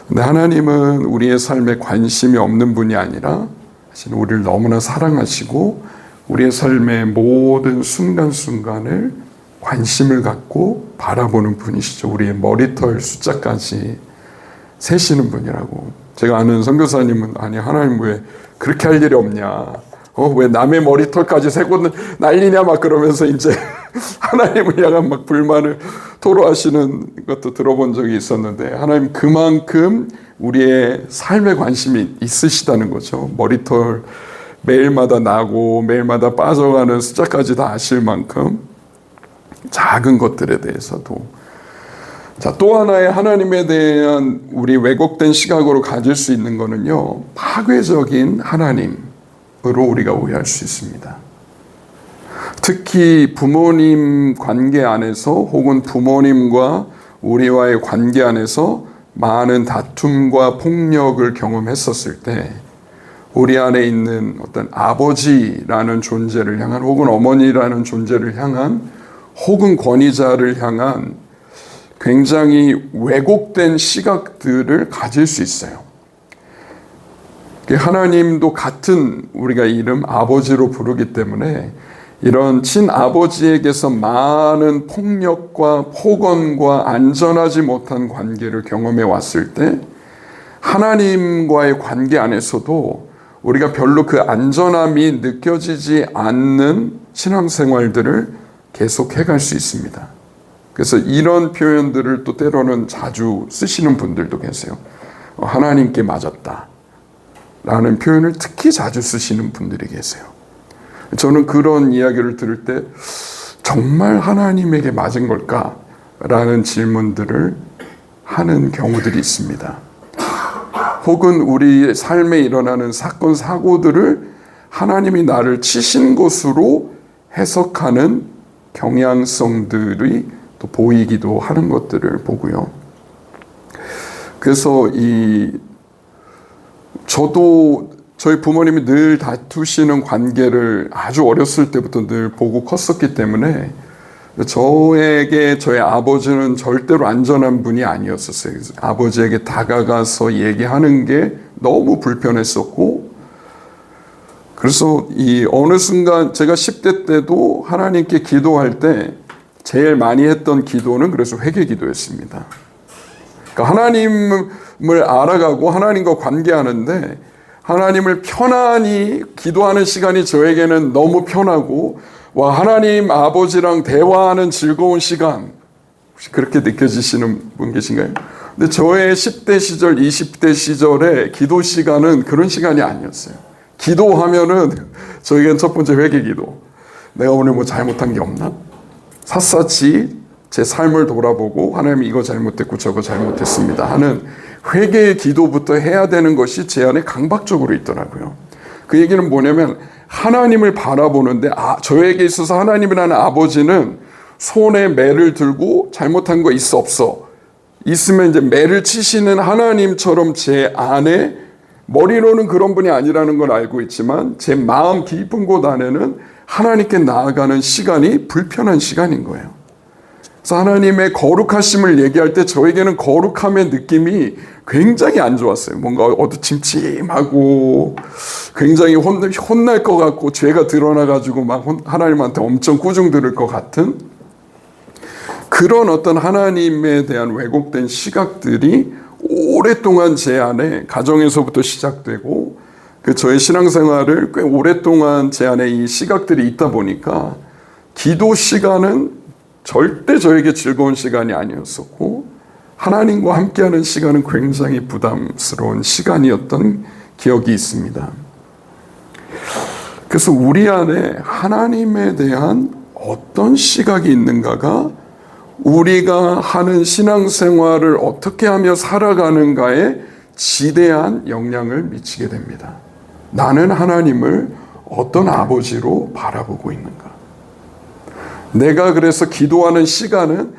근데 하나님은 우리의 삶에 관심이 없는 분이 아니라 사실 우리를 너무나 사랑하시고 우리의 삶의 모든 순간순간을 관심을 갖고 바라보는 분이시죠. 우리의 머리털 숫자까지 세시는 분이라고. 제가 아는 선교사님은 아니 하나님 왜 그렇게 할 일이 없냐, 왜 남의 머리털까지 세고 난리냐 막 그러면서 이제 하나님을 향한 막 불만을 토로하시는 것도 들어본 적이 있었는데, 하나님 그만큼 우리의 삶에 관심이 있으시다는 거죠. 머리털 매일마다 나고 매일마다 빠져가는 숫자까지 다 아실 만큼 작은 것들에 대해서도. 자, 또 하나의 하나님에 대한 우리 왜곡된 시각으로 가질 수 있는 거는요, 파괴적인 하나님으로 우리가 오해할 수 있습니다. 특히 부모님 관계 안에서 혹은 부모님과 우리와의 관계 안에서 많은 다툼과 폭력을 경험했었을 때 우리 안에 있는 어떤 아버지라는 존재를 향한 혹은 어머니라는 존재를 향한 혹은 권위자를 향한 굉장히 왜곡된 시각들을 가질 수 있어요. 하나님도 같은 우리가 이름 아버지로 부르기 때문에 이런 친아버지에게서 많은 폭력과 폭언과 안전하지 못한 관계를 경험해 왔을 때 하나님과의 관계 안에서도 우리가 별로 그 안전함이 느껴지지 않는 신앙생활들을 계속 해갈 수 있습니다. 그래서 이런 표현들을 또 때로는 자주 쓰시는 분들도 계세요. 하나님께 맞았다 라는 표현을 특히 자주 쓰시는 분들이 계세요. 저는 그런 이야기를 들을 때 정말 하나님에게 맞은 걸까? 라는 질문들을 하는 경우들이 있습니다. 혹은 우리 삶에 일어나는 사건, 사고들을 하나님이 나를 치신 것으로 해석하는 경향성들이 또 보이기도 하는 것들을 보고요. 그래서 저도 저희 부모님이 늘 다투시는 관계를 아주 어렸을 때부터 늘 보고 컸었기 때문에 저에게 저희 아버지는 절대로 안전한 분이 아니었었어요. 그래서 아버지에게 다가가서 얘기하는 게 너무 불편했었고, 그래서 어느 순간 제가 10대 때도 하나님께 기도할 때 제일 많이 했던 기도는 그래서 회개 기도였습니다. 그러니까 하나님을 알아가고 하나님과 관계하는데 하나님을 편안히 기도하는 시간이 저에게는 너무 편하고, 와, 하나님 아버지랑 대화하는 즐거운 시간, 혹시 그렇게 느껴지시는 분 계신가요? 근데 저의 10대 시절, 20대 시절의 기도 시간은 그런 시간이 아니었어요. 기도하면은 저에게는 첫 번째 회개 기도. 내가 오늘 뭐 잘못한 게 없나? 샅샅이 제 삶을 돌아보고 하나님 이거 잘못했고 저거 잘못했습니다 하는 회개의 기도부터 해야 되는 것이 제 안에 강박적으로 있더라고요. 그 얘기는 뭐냐면 하나님을 바라보는데 저에게 있어서 하나님이라는 아버지는 손에 매를 들고 잘못한 거 있어 없어? 있으면 이제 매를 치시는 하나님처럼 제 안에, 머리로는 그런 분이 아니라는 걸 알고 있지만 제 마음 깊은 곳 안에는 하나님께 나아가는 시간이 불편한 시간인 거예요. 그래서 하나님의 거룩하심을 얘기할 때 저에게는 거룩함의 느낌이 굉장히 안 좋았어요. 뭔가 어두침침하고 굉장히 혼날 것 같고 죄가 드러나가지고 막 하나님한테 엄청 꾸중 들을 것 같은 그런 어떤 하나님에 대한 왜곡된 시각들이 오랫동안 제 안에 가정에서부터 시작되고 저의 신앙생활을 꽤 오랫동안 제 안에 이 시각들이 있다 보니까 기도 시간은 절대 저에게 즐거운 시간이 아니었었고 하나님과 함께하는 시간은 굉장히 부담스러운 시간이었던 기억이 있습니다. 그래서 우리 안에 하나님에 대한 어떤 시각이 있는가가 우리가 하는 신앙생활을 어떻게 하며 살아가는가에 지대한 영향을 미치게 됩니다. 나는 하나님을 어떤 아버지로 바라보고 있는가? 내가 그래서 기도하는 시간은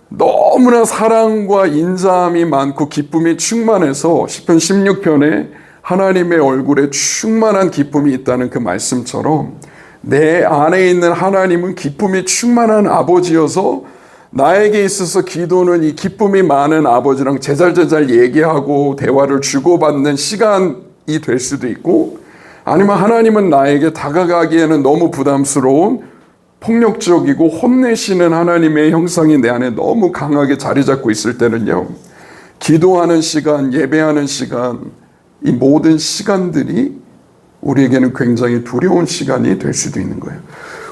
너무나 사랑과 인자함이 많고 기쁨이 충만해서 시편 16편에 하나님의 얼굴에 충만한 기쁨이 있다는 그 말씀처럼 내 안에 있는 하나님은 기쁨이 충만한 아버지여서 나에게 있어서 기도는 이 기쁨이 많은 아버지랑 제잘제잘 얘기하고 대화를 주고받는 시간이 될 수도 있고, 아니면 하나님은 나에게 다가가기에는 너무 부담스러운 폭력적이고 혼내시는 하나님의 형상이 내 안에 너무 강하게 자리 잡고 있을 때는요, 기도하는 시간, 예배하는 시간, 이 모든 시간들이 우리에게는 굉장히 두려운 시간이 될 수도 있는 거예요.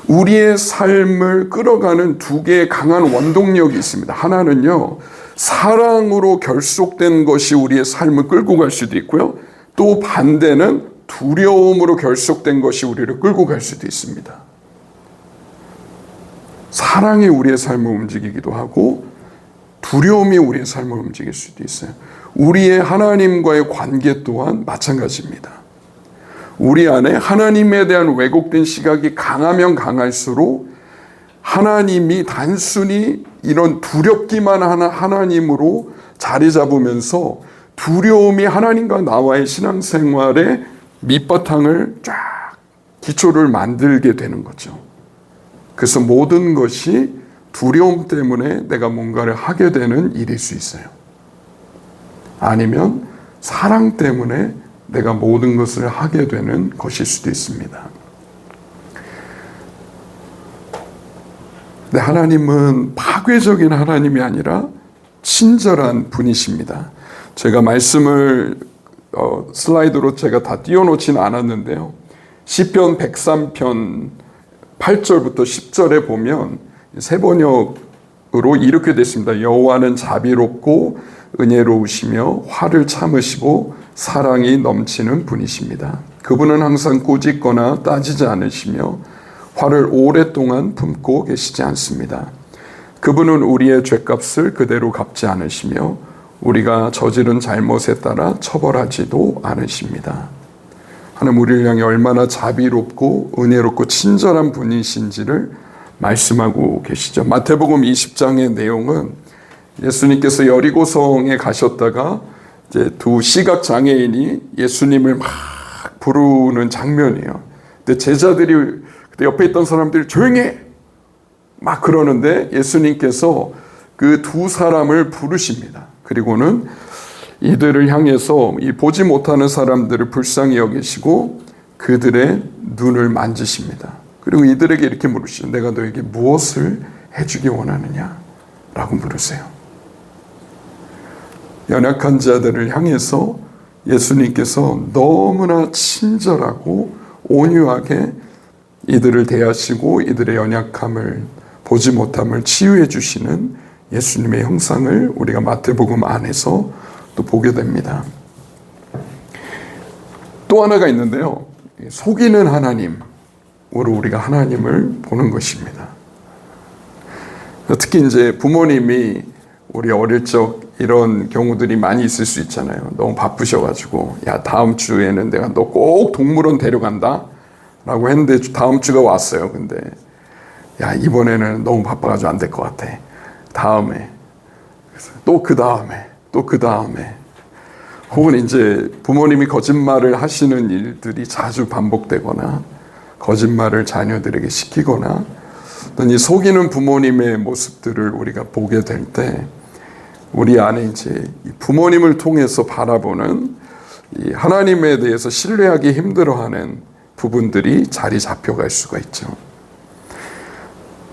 우리의 삶을 끌어가는 두 개의 강한 원동력이 있습니다. 하나는요, 사랑으로 결속된 것이 우리의 삶을 끌고 갈 수도 있고요. 또 반대는 두려움으로 결속된 것이 우리를 끌고 갈 수도 있습니다. 사랑이 우리의 삶을 움직이기도 하고 두려움이 우리의 삶을 움직일 수도 있어요. 우리의 하나님과의 관계 또한 마찬가지입니다. 우리 안에 하나님에 대한 왜곡된 시각이 강하면 강할수록 하나님이 단순히 이런 두렵기만 하는 하나님으로 자리 잡으면서 두려움이 하나님과 나와의 신앙생활의 밑바탕을 쫙 기초를 만들게 되는 거죠. 그래서 모든 것이 두려움 때문에 내가 뭔가를 하게 되는 일일 수 있어요. 아니면 사랑 때문에 내가 모든 것을 하게 되는 것일 수도 있습니다. 근데 하나님은 파괴적인 하나님이 아니라 친절한 분이십니다. 제가 말씀을 슬라이드로 제가 다 띄워놓지는 않았는데요. 시편 103편 8절부터 10절에 보면 세 번역으로 이렇게 됐습니다. 여호와는 자비롭고 은혜로우시며 화를 참으시고 사랑이 넘치는 분이십니다. 그분은 항상 꾸짖거나 따지지 않으시며 화를 오랫동안 품고 계시지 않습니다. 그분은 우리의 죄값을 그대로 갚지 않으시며 우리가 저지른 잘못에 따라 처벌하지도 않으십니다. 하나님 우리를 향해 얼마나 자비롭고 은혜롭고 친절한 분이신지를 말씀하고 계시죠. 마태복음 20장의 내용은 예수님께서 여리고성에 가셨다가 이제 두 시각 장애인이 예수님을 막 부르는 장면이에요. 근데 제자들이 그때 옆에 있던 사람들이 조용해 막 그러는데 예수님께서 그 두 사람을 부르십니다. 그리고는 이들을 향해서 이 보지 못하는 사람들을 불쌍히 여기시고 그들의 눈을 만지십니다. 그리고 이들에게 이렇게 물으시죠. 내가 너에게 무엇을 해주기 원하느냐? 라고 물으세요. 연약한 자들을 향해서 예수님께서 너무나 친절하고 온유하게 이들을 대하시고 이들의 연약함을 보지 못함을 치유해 주시는 예수님의 형상을 우리가 마태복음 안에서 또 보게 됩니다. 또 하나가 있는데요. 속이는 하나님으로 우리가 하나님을 보는 것입니다. 특히 이제 부모님이 우리 어릴 적 이런 경우들이 많이 있을 수 있잖아요. 너무 바쁘셔가지고 야 다음 주에는 내가 너 꼭 동물원 데려간다 라고 했는데 다음 주가 왔어요. 근데 야 이번에는 너무 바빠가지고 안 될 것 같아. 다음에 또 그 다음에 또 그 다음에 혹은 이제 부모님이 거짓말을 하시는 일들이 자주 반복되거나 거짓말을 자녀들에게 시키거나 어떤 이 속이는 부모님의 모습들을 우리가 보게 될 때 우리 안에 이제 부모님을 통해서 바라보는 이 하나님에 대해서 신뢰하기 힘들어하는 부분들이 자리 잡혀갈 수가 있죠.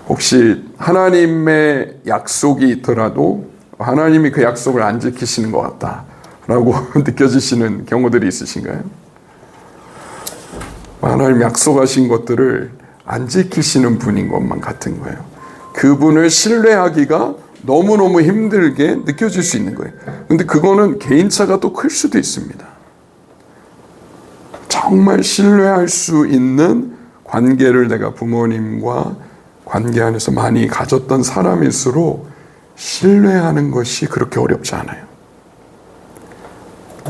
혹시 하나님의 약속이 있더라도 하나님이 그 약속을 안 지키시는 것 같다라고 느껴지시는 경우들이 있으신가요? 하나님 약속하신 것들을 안 지키시는 분인 것만 같은 거예요. 그분을 신뢰하기가 너무너무 힘들게 느껴질 수 있는 거예요. 근데 그거는 개인차가 또 클 수도 있습니다. 정말 신뢰할 수 있는 관계를 내가 부모님과 관계 안에서 많이 가졌던 사람일수록 신뢰하는 것이 그렇게 어렵지 않아요.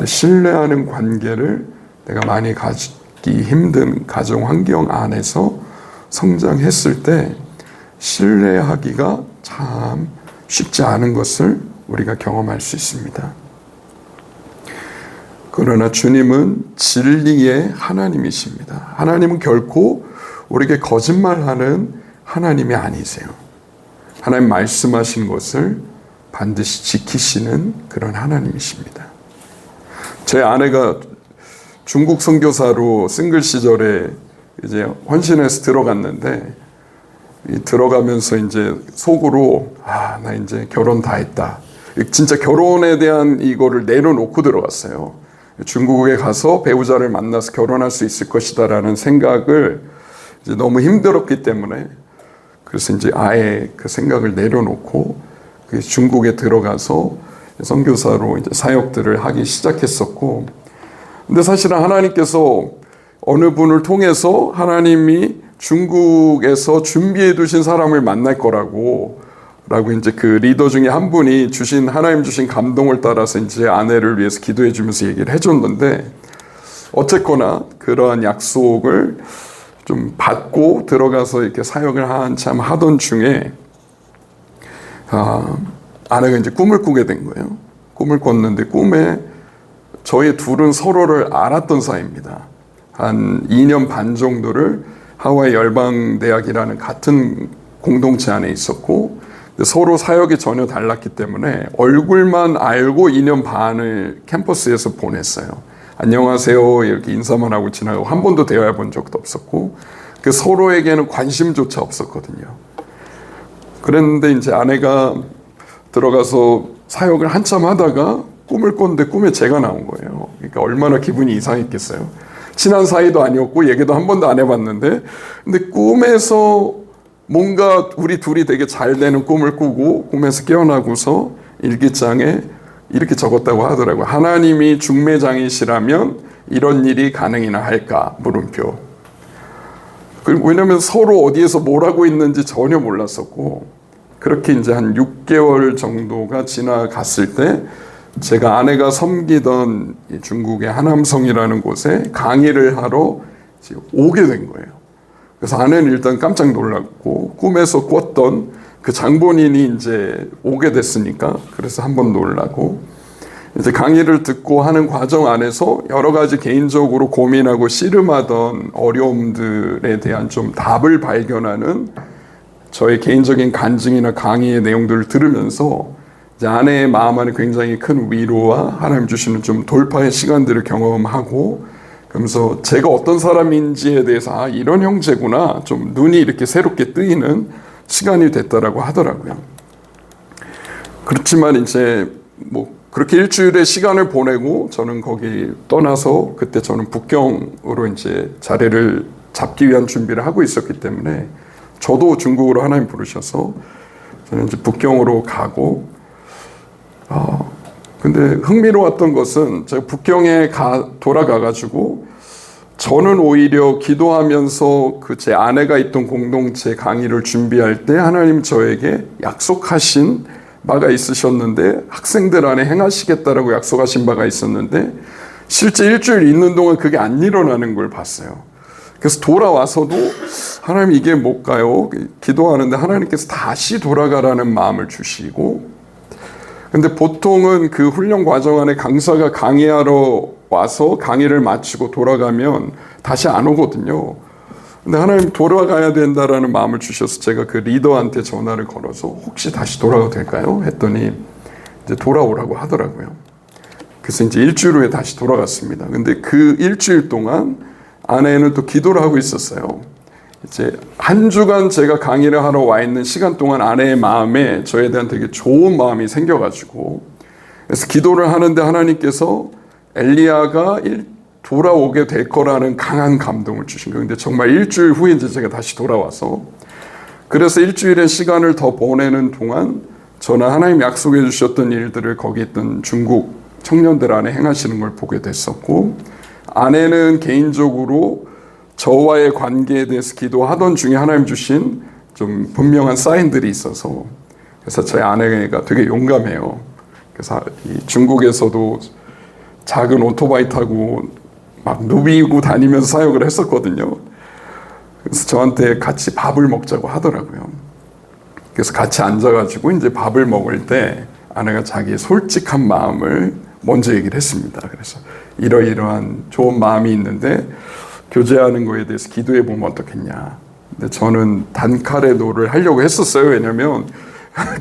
신뢰하는 관계를 내가 많이 갖기 힘든 가정 환경 안에서 성장했을 때 신뢰하기가 참 쉽지 않은 것을 우리가 경험할 수 있습니다. 그러나 주님은 진리의 하나님이십니다. 하나님은 결코 우리에게 거짓말하는 하나님이 아니세요. 하나님 말씀하신 것을 반드시 지키시는 그런 하나님이십니다. 제 아내가 중국 선교사로 싱글 시절에 이제 헌신해서 들어갔는데 들어가면서 이제 속으로 나 이제 결혼 다 했다. 진짜 결혼에 대한 이거를 내려놓고 들어갔어요. 중국에 가서 배우자를 만나서 결혼할 수 있을 것이다라는 생각을 이제 너무 힘들었기 때문에 그래서 이제 아예 그 생각을 내려놓고 중국에 들어가서 선교사로 이제 사역들을 하기 시작했었고, 근데 사실은 하나님께서 어느 분을 통해서 하나님이 중국에서 준비해 두신 사람을 만날 거라고 이제 그 리더 중에 한 분이 하나님 주신 감동을 따라서 이제 아내를 위해서 기도해 주면서 얘기를 해줬는데, 어쨌거나 그러한 약속을 좀 받고 들어가서 이렇게 사역을 한참 하던 중에 아내가 이제 꿈을 꾸게 된 거예요. 꿈을 꿨는데 꿈에 저희 둘은 서로를 알았던 사이입니다. 한 2년 반 정도를 하와이 열방대학이라는 같은 공동체 안에 있었고, 서로 사역이 전혀 달랐기 때문에 얼굴만 알고 2년 반을 캠퍼스에서 보냈어요. 안녕하세요 이렇게 인사만 하고 지나가고 한 번도 대화해 본 적도 없었고, 그 서로에게는 관심조차 없었거든요. 그랬는데 이제 아내가 들어가서 사역을 한참 하다가 꿈을 꿨는데 꿈에 제가 나온 거예요. 그러니까 얼마나 기분이 이상했겠어요. 친한 사이도 아니었고 얘기도 한 번도 안 해봤는데, 근데 꿈에서 뭔가 우리 둘이 되게 잘 되는 꿈을 꾸고 꿈에서 깨어나고서 일기장에 이렇게 적었다고 하더라고요. 하나님이 중매장이시라면 이런 일이 가능이나 할까? 물음표. 왜냐면 서로 어디에서 뭘 하고 있는지 전혀 몰랐었고, 그렇게 이제 한 6개월 정도가 지나갔을 때 제가 아내가 섬기던 중국의 하남성이라는 곳에 강의를 하러 오게 된 거예요. 그래서 아내는 일단 깜짝 놀랐고, 꿈에서 꿨던 그 장본인이 이제 오게 됐으니까 그래서 한번 놀라고, 이제 강의를 듣고 하는 과정 안에서 여러 가지 개인적으로 고민하고 씨름하던 어려움들에 대한 좀 답을 발견하는 저의 개인적인 간증이나 강의의 내용들을 들으면서 이제 아내의 마음 안에 굉장히 큰 위로와 하나님 주시는 좀 돌파의 시간들을 경험하고, 그러면서 제가 어떤 사람인지에 대해서 이런 형제구나 좀 눈이 이렇게 새롭게 뜨이는 시간이 됐다라고 하더라고요. 그렇지만 이제 뭐 그렇게 일주일의 시간을 보내고 저는 거기 떠나서, 그때 저는 북경으로 이제 자리를 잡기 위한 준비를 하고 있었기 때문에 저도 중국으로 하나님 부르셔서 저는 이제 북경으로 가고, 근데 흥미로웠던 것은 제가 북경에 돌아가가지고 저는 오히려 기도하면서 그 제 아내가 있던 공동체 강의를 준비할 때 하나님 저에게 약속하신 바가 있으셨는데, 학생들 안에 행하시겠다라고 약속하신 바가 있었는데 실제 일주일 있는 동안 그게 안 일어나는 걸 봤어요. 그래서 돌아와서도 하나님 이게 뭘까요? 기도하는데 하나님께서 다시 돌아가라는 마음을 주시고, 근데 보통은 그 훈련 과정 안에 강사가 강의하러 와서 강의를 마치고 돌아가면 다시 안 오거든요. 근데 하나님 돌아가야 된다라는 마음을 주셔서 제가 그 리더한테 전화를 걸어서 혹시 다시 돌아가도 될까요? 했더니 이제 돌아오라고 하더라고요. 그래서 이제 일주일 후에 다시 돌아갔습니다. 근데 그 일주일 동안 아내는 또 기도를 하고 있었어요. 이제 한 주간 제가 강의를 하러 와 있는 시간 동안 아내의 마음에 저에 대한 되게 좋은 마음이 생겨가지고, 그래서 기도를 하는데 하나님께서 엘리야가 돌아오게 될 거라는 강한 감동을 주신 거예요. 근데 정말 일주일 후에 이제 제가 다시 돌아와서, 그래서 일주일의 시간을 더 보내는 동안 저는 하나님 약속해 주셨던 일들을 거기 있던 중국 청년들 안에 행하시는 걸 보게 됐었고, 아내는 개인적으로 저와의 관계에 대해서 기도하던 중에 하나님 주신 좀 분명한 사인들이 있어서, 그래서 저희 아내가 되게 용감해요. 그래서 이 중국에서도 작은 오토바이 타고 막 누비고 다니면서 사역을 했었거든요. 그래서 저한테 같이 밥을 먹자고 하더라고요. 그래서 같이 앉아가지고 이제 밥을 먹을 때 아내가 자기의 솔직한 마음을 먼저 얘기를 했습니다. 그래서 이러이러한 좋은 마음이 있는데 교제하는 거에 대해서 기도해 보면 어떻겠냐. 근데 저는 단칼에 노를 하려고 했었어요. 왜냐면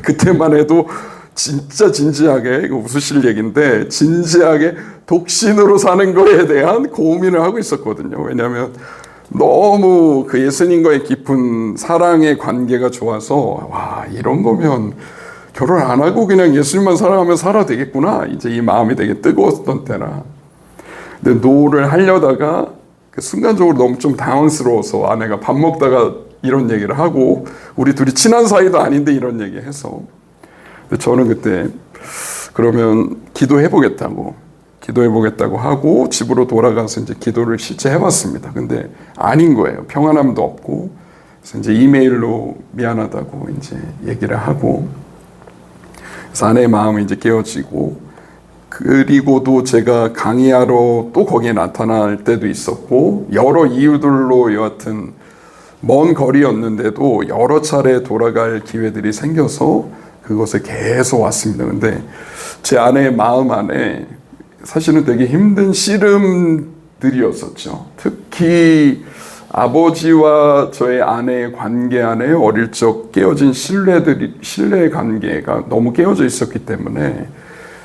그때만 해도 진짜 진지하게, 이거 웃으실 얘기인데 진지하게 독신으로 사는 거에 대한 고민을 하고 있었거든요. 왜냐하면 너무 그 예수님과의 깊은 사랑의 관계가 좋아서 와, 이런 거면 결혼 안 하고 그냥 예수님만 사랑하면 살아도 되겠구나. 이제 이 마음이 되게 뜨거웠던 때라. 근데 노를 하려다가 그 순간적으로 너무 좀 당황스러워서 아내가 밥 먹다가 이런 얘기를 하고, 우리 둘이 친한 사이도 아닌데 이런 얘기 해서, 근데 저는 그때 그러면 기도해보겠다고 하고 집으로 돌아가서 이제 기도를 실제 해봤습니다. 근데 아닌 거예요. 평안함도 없고. 그래서 이제 이메일로 미안하다고 이제 얘기를 하고, 그래서 아내의 마음이 이제 깨어지고, 그리고도 제가 강의하러 또 거기에 나타날 때도 있었고, 여러 이유들로 여하튼 먼 거리였는데도 여러 차례 돌아갈 기회들이 생겨서 그곳에 계속 왔습니다. 근데 제 아내의 마음 안에 사실은 되게 힘든 씨름들이었었죠. 특히 아버지와 저의 아내의 관계 안에 어릴 적 깨어진 신뢰 관계가 너무 깨어져 있었기 때문에,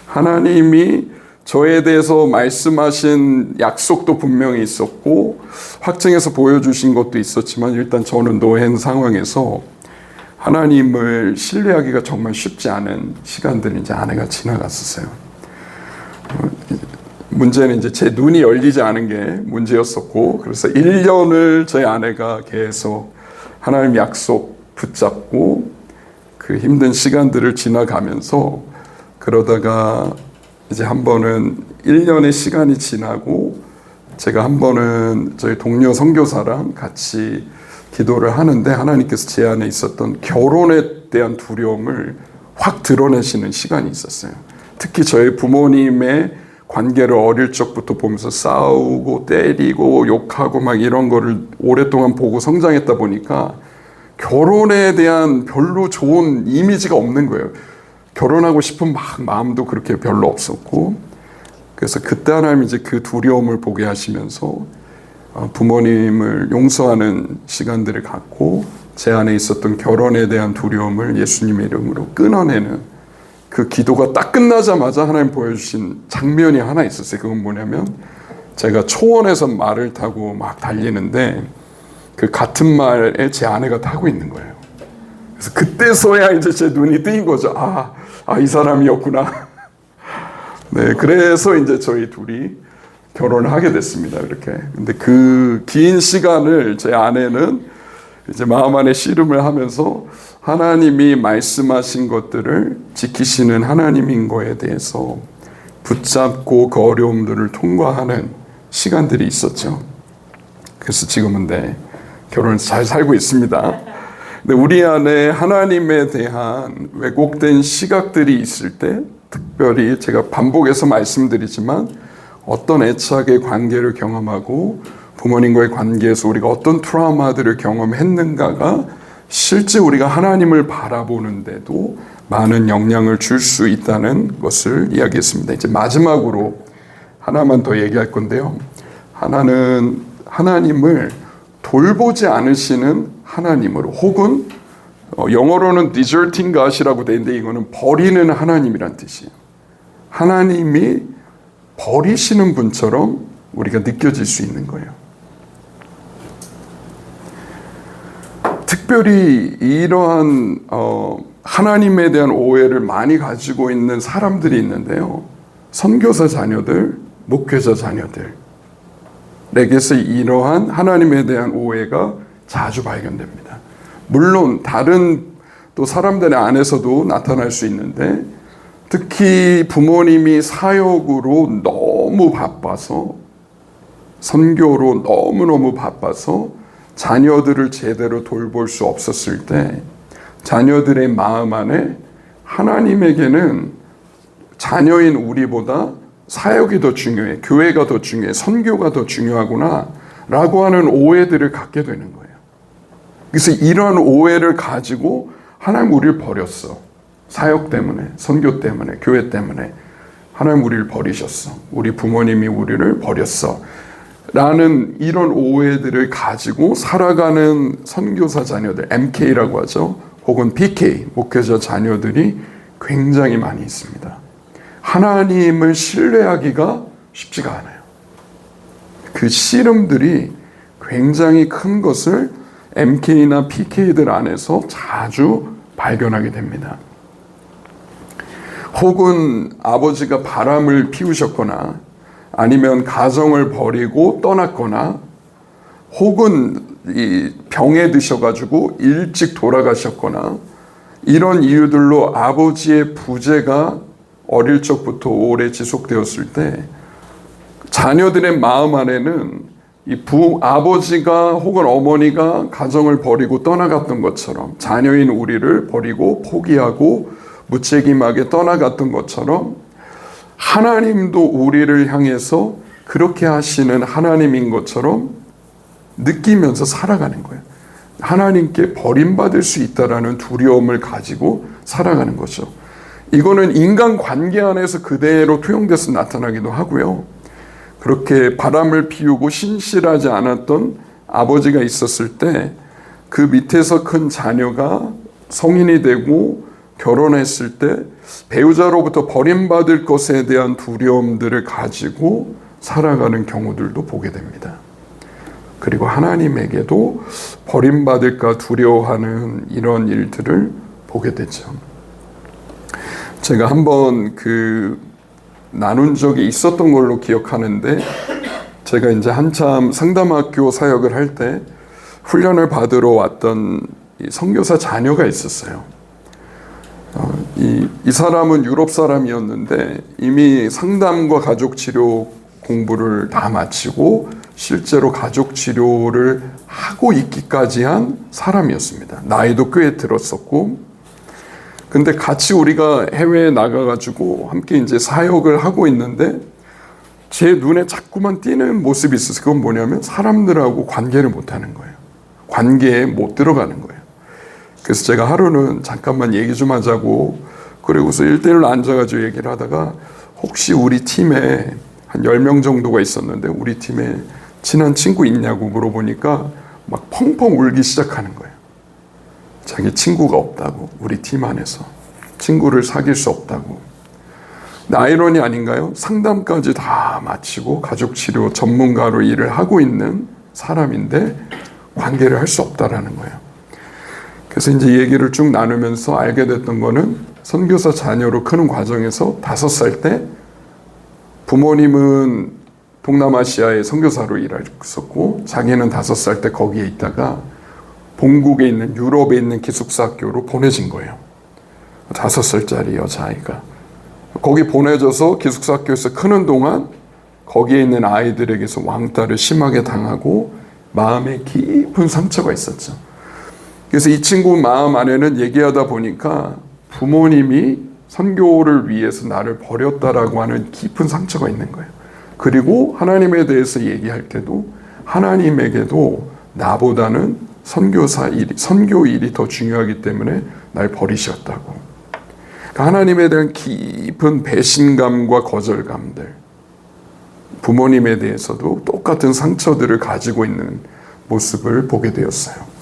하나님이 저에 대해서 말씀하신 약속도 분명히 있었고 확증해서 보여주신 것도 있었지만, 일단 저는 노한 상황에서 하나님을 신뢰하기가 정말 쉽지 않은 시간들이 이제 아내가 지나갔었어요. 문제는 이제 제 눈이 열리지 않은 게 문제였었고, 그래서 1년을 저희 아내가 계속 하나님 약속 붙잡고 그 힘든 시간들을 지나가면서, 그러다가 이제 한 번은 1년의 시간이 지나고 제가 한 번은 저희 동료 선교사랑 같이 기도를 하는데, 하나님께서 제 안에 있었던 결혼에 대한 두려움을 확 드러내시는 시간이 있었어요. 특히 저희 부모님의 관계를 어릴 적부터 보면서 싸우고 때리고 욕하고 막 이런 거를 오랫동안 보고 성장했다 보니까 결혼에 대한 별로 좋은 이미지가 없는 거예요. 결혼하고 싶은 마음도 그렇게 별로 없었고, 그래서 그때 하나님 이제 그 두려움을 보게 하시면서 부모님을 용서하는 시간들을 갖고 제 안에 있었던 결혼에 대한 두려움을 예수님의 이름으로 끊어내는 그 기도가 딱 끝나자마자 하나님 보여주신 장면이 하나 있었어요. 그건 뭐냐면, 제가 초원에서 말을 타고 막 달리는데 그 같은 말에 제 아내가 타고 있는 거예요. 그래서 그때서야 이제 제 눈이 뜨인 거죠. 이 사람이었구나. 네, 그래서 이제 저희 둘이 결혼을 하게 됐습니다. 이렇게. 근데 그 긴 시간을 제 아내는 이제 마음 안에 씨름을 하면서 하나님이 말씀하신 것들을 지키시는 하나님인 거에 대해서 붙잡고 그 어려움들을 통과하는 시간들이 있었죠. 그래서 지금은 결혼을 잘 살고 있습니다. 근데 우리 안에 하나님에 대한 왜곡된 시각들이 있을 때, 특별히 제가 반복해서 말씀드리지만 어떤 애착의 관계를 경험하고 부모님과의 관계에서 우리가 어떤 트라우마들을 경험했는가가 실제 우리가 하나님을 바라보는데도 많은 영향을 줄 수 있다는 것을 이야기했습니다. 이제 마지막으로 하나만 더 얘기할 건데요. 하나는 하나님을 돌보지 않으시는 하나님으로, 혹은 영어로는 deserting God이라고 되어 있는데 이거는 버리는 하나님이란 뜻이에요. 하나님이 버리시는 분처럼 우리가 느껴질 수 있는 거예요. 특별히 이러한 하나님에 대한 오해를 많이 가지고 있는 사람들이 있는데요. 선교사 자녀들, 목회자 자녀들에게서 이러한 하나님에 대한 오해가 자주 발견됩니다. 물론 다른 또 사람들 안에서도 나타날 수 있는데, 특히 부모님이 사역으로 너무 바빠서, 선교로 너무너무 바빠서 자녀들을 제대로 돌볼 수 없었을 때, 자녀들의 마음 안에 하나님에게는 자녀인 우리보다 사역이 더 중요해, 교회가 더 중요해, 선교가 더 중요하구나 라고 하는 오해들을 갖게 되는 거예요. 그래서 이러한 오해를 가지고 하나님 우리를 버렸어. 사역 때문에, 선교 때문에, 교회 때문에 하나님 우리를 버리셨어. 우리 부모님이 우리를 버렸어. 라는 이런 오해들을 가지고 살아가는 선교사 자녀들, MK라고 하죠. 혹은 PK, 목회자 자녀들이 굉장히 많이 있습니다. 하나님을 신뢰하기가 쉽지가 않아요. 그 씨름들이 굉장히 큰 것을 MK나 PK들 안에서 자주 발견하게 됩니다. 혹은 아버지가 바람을 피우셨거나 아니면 가정을 버리고 떠났거나 혹은 이 병에 드셔가지고 일찍 돌아가셨거나 이런 이유들로 아버지의 부재가 어릴 적부터 오래 지속되었을 때 자녀들의 마음 안에는 이 아버지가 혹은 어머니가 가정을 버리고 떠나갔던 것처럼 자녀인 우리를 버리고 포기하고 무책임하게 떠나갔던 것처럼 하나님도 우리를 향해서 그렇게 하시는 하나님인 것처럼 느끼면서 살아가는 거예요. 하나님께 버림받을 수 있다라는 두려움을 가지고 살아가는 거죠. 이거는 인간관계 안에서 그대로 투영돼서 나타나기도 하고요. 그렇게 바람을 피우고 신실하지 않았던 아버지가 있었을 때 그 밑에서 큰 자녀가 성인이 되고 결혼했을 때 배우자로부터 버림받을 것에 대한 두려움들을 가지고 살아가는 경우들도 보게 됩니다. 그리고 하나님에게도 버림받을까 두려워하는 이런 일들을 보게 되죠. 제가 한번 나눈 적이 있었던 걸로 기억하는데, 제가 이제 한참 상담학교 사역을 할 때 훈련을 받으러 왔던 선교사 자녀가 있었어요. 이 사람은 유럽 사람이었는데 이미 상담과 가족 치료 공부를 다 마치고 실제로 가족 치료를 하고 있기까지 한 사람이었습니다. 나이도 꽤 들었었고, 근데 같이 우리가 해외에 나가가지고 함께 이제 사역을 하고 있는데 제 눈에 자꾸만 띄는 모습이 있었어요. 그건 뭐냐면 사람들하고 관계를 못하는 거예요. 관계에 못 들어가는 거예요. 그래서 제가 하루는 잠깐만 얘기 좀 하자고, 그리고서 1대1로 앉아가지고 얘기를 하다가 혹시 우리 팀에 한 10명 정도가 있었는데 우리 팀에 친한 친구 있냐고 물어보니까 막 펑펑 울기 시작하는 거예요. 자기 친구가 없다고, 우리 팀 안에서 친구를 사귈 수 없다고. 근데 아이러니 아닌가요? 상담까지 다 마치고 가족치료 전문가로 일을 하고 있는 사람인데 관계를 할 수 없다라는 거예요. 그래서 이제 얘기를 쭉 나누면서 알게 됐던 거는 선교사 자녀로 크는 과정에서 5살 때 부모님은 동남아시아의 선교사로 일했었고 자기는 5살 때 거기에 있다가 본국에 있는 유럽에 있는 기숙사 학교로 보내진 거예요. 5살짜리 여자아이가. 거기 보내져서 기숙사 학교에서 크는 동안 거기에 있는 아이들에게서 왕따를 심하게 당하고 마음에 깊은 상처가 있었죠. 그래서 이 친구 마음 안에는 얘기하다 보니까 부모님이 선교를 위해서 나를 버렸다라고 하는 깊은 상처가 있는 거예요. 그리고 하나님에 대해서 얘기할 때도 하나님에게도 나보다는 선교 일이 더 중요하기 때문에 날 버리셨다고. 그러니까 하나님에 대한 깊은 배신감과 거절감들, 부모님에 대해서도 똑같은 상처들을 가지고 있는 모습을 보게 되었어요.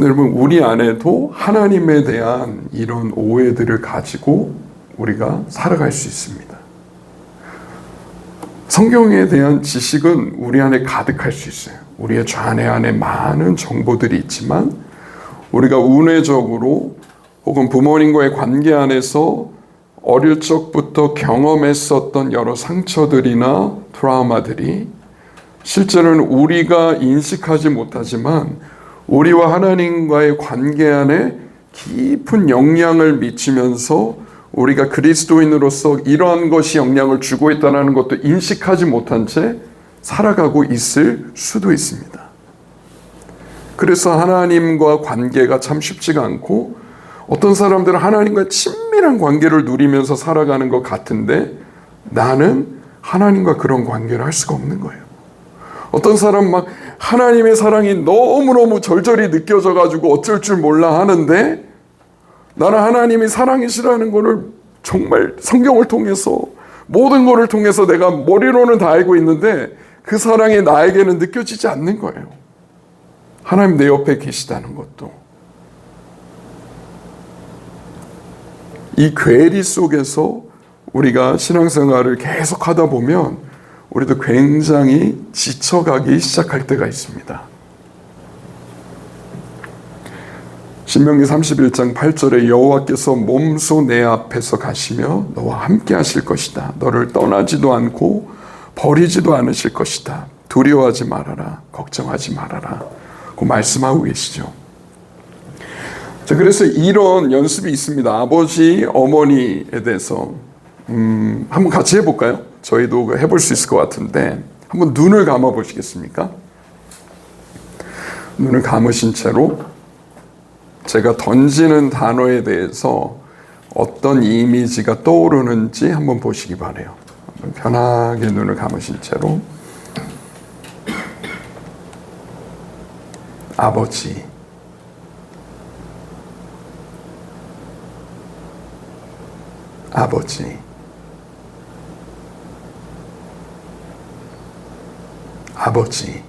여러분, 우리 안에도 하나님에 대한 이런 오해들을 가지고 우리가 살아갈 수 있습니다. 성경에 대한 지식은 우리 안에 가득할 수 있어요. 우리의 좌뇌 안에 많은 정보들이 있지만 우리가 운회적으로 혹은 부모님과의 관계 안에서 어릴 적부터 경험했었던 여러 상처들이나 트라우마들이 실제로는 우리가 인식하지 못하지만 우리와 하나님과의 관계 안에 깊은 영향을 미치면서 우리가 그리스도인으로서 이러한 것이 영향을 주고 있다는 것도 인식하지 못한 채 살아가고 있을 수도 있습니다. 그래서 하나님과 관계가 참 쉽지가 않고 어떤 사람들은 하나님과 친밀한 관계를 누리면서 살아가는 것 같은데 나는 하나님과 그런 관계를 할 수가 없는 거예요. 어떤 사람 막 하나님의 사랑이 너무너무 절절히 느껴져가지고 어쩔 줄 몰라 하는데 나는 하나님이 사랑이시라는 것을 정말 성경을 통해서 모든 것을 통해서 내가 머리로는 다 알고 있는데 그 사랑이 나에게는 느껴지지 않는 거예요. 하나님 내 옆에 계시다는 것도. 이 괴리 속에서 우리가 신앙생활을 계속 하다 보면 우리도 굉장히 지쳐가기 시작할 때가 있습니다. 신명기 31장 8절에 여호와께서 몸소 내 앞에서 가시며 너와 함께 하실 것이다. 너를 떠나지도 않고 버리지도 않으실 것이다. 두려워하지 말아라. 걱정하지 말아라. 그 말씀하고 계시죠. 자, 그래서 이런 연습이 있습니다. 아버지, 어머니에 대해서 한번 같이 해볼까요? 저희도 해볼 수 있을 것 같은데 한번 눈을 감아 보시겠습니까? 눈을 감으신 채로 제가 던지는 단어에 대해서 어떤 이미지가 떠오르는지 한번 보시기 바라요. 편하게 눈을 감으신 채로 아버지, 아버지, 아버지,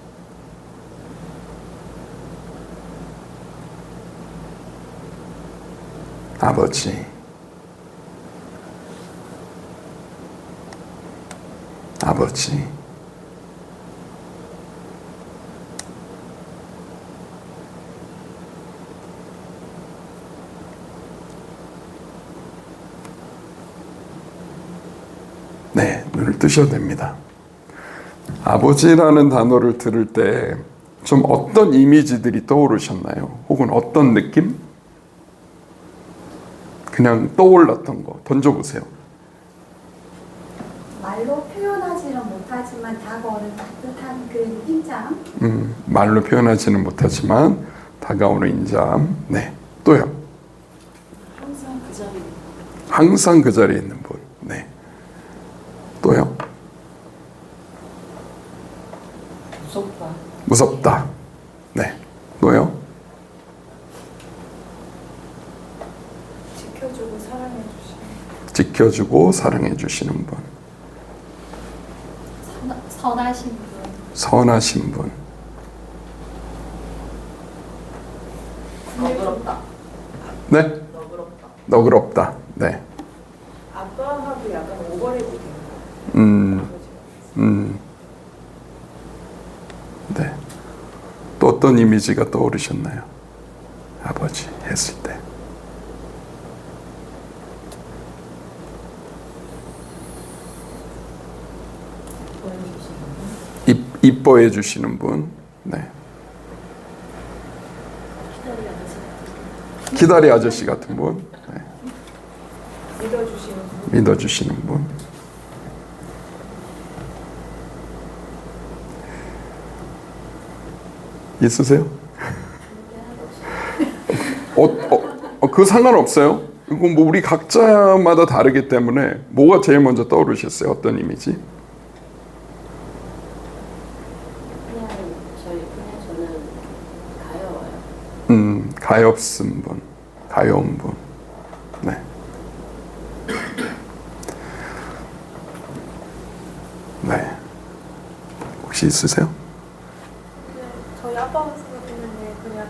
아버지, 아버지, 네, 눈을 뜨셔도 됩니다. 아버지라는 단어를 들을 때 좀 어떤 이미지들이 떠오르셨나요? 혹은 어떤 느낌? 그냥 떠올랐던 거 던져보세요. 말로 표현하지는 못하지만 다가오는 따뜻한 그 힘잠. 말로 표현하지는 못하지만 다가오는 인자함. 네, 또요. 항상 그 자리에 항상 그 자리에 있는 분. 네, 또요. 무섭다. 무섭다. 네, 또요. 지켜주고 사랑해 주시는. 지켜주고 사랑해 주시는 분. 선하신 분. 선하신 분. 너그럽다. 네, 너그럽다. 너그럽다. 네. 아빠하고 약간 오버랩이 되는 거. 네. 또 어떤 이미지가 떠오르셨나요? 아버지 했을 때. 이뻐해 주시는 분. 네. 기다리 아저씨 같은 분. 네. 믿어주시는 분. 믿어주시는 분. 있으세요? 그 상관없어요. 이거 뭐 우리 각자마다 다르기 때문에 뭐가 제일 먼저 떠오르셨어요? 어떤 이미지? 그냥 저는 가여워요. 가엾은 분, 가여운 분. 네. 네. 혹시 있으세요? 저희 아빠가 생각했는데 그냥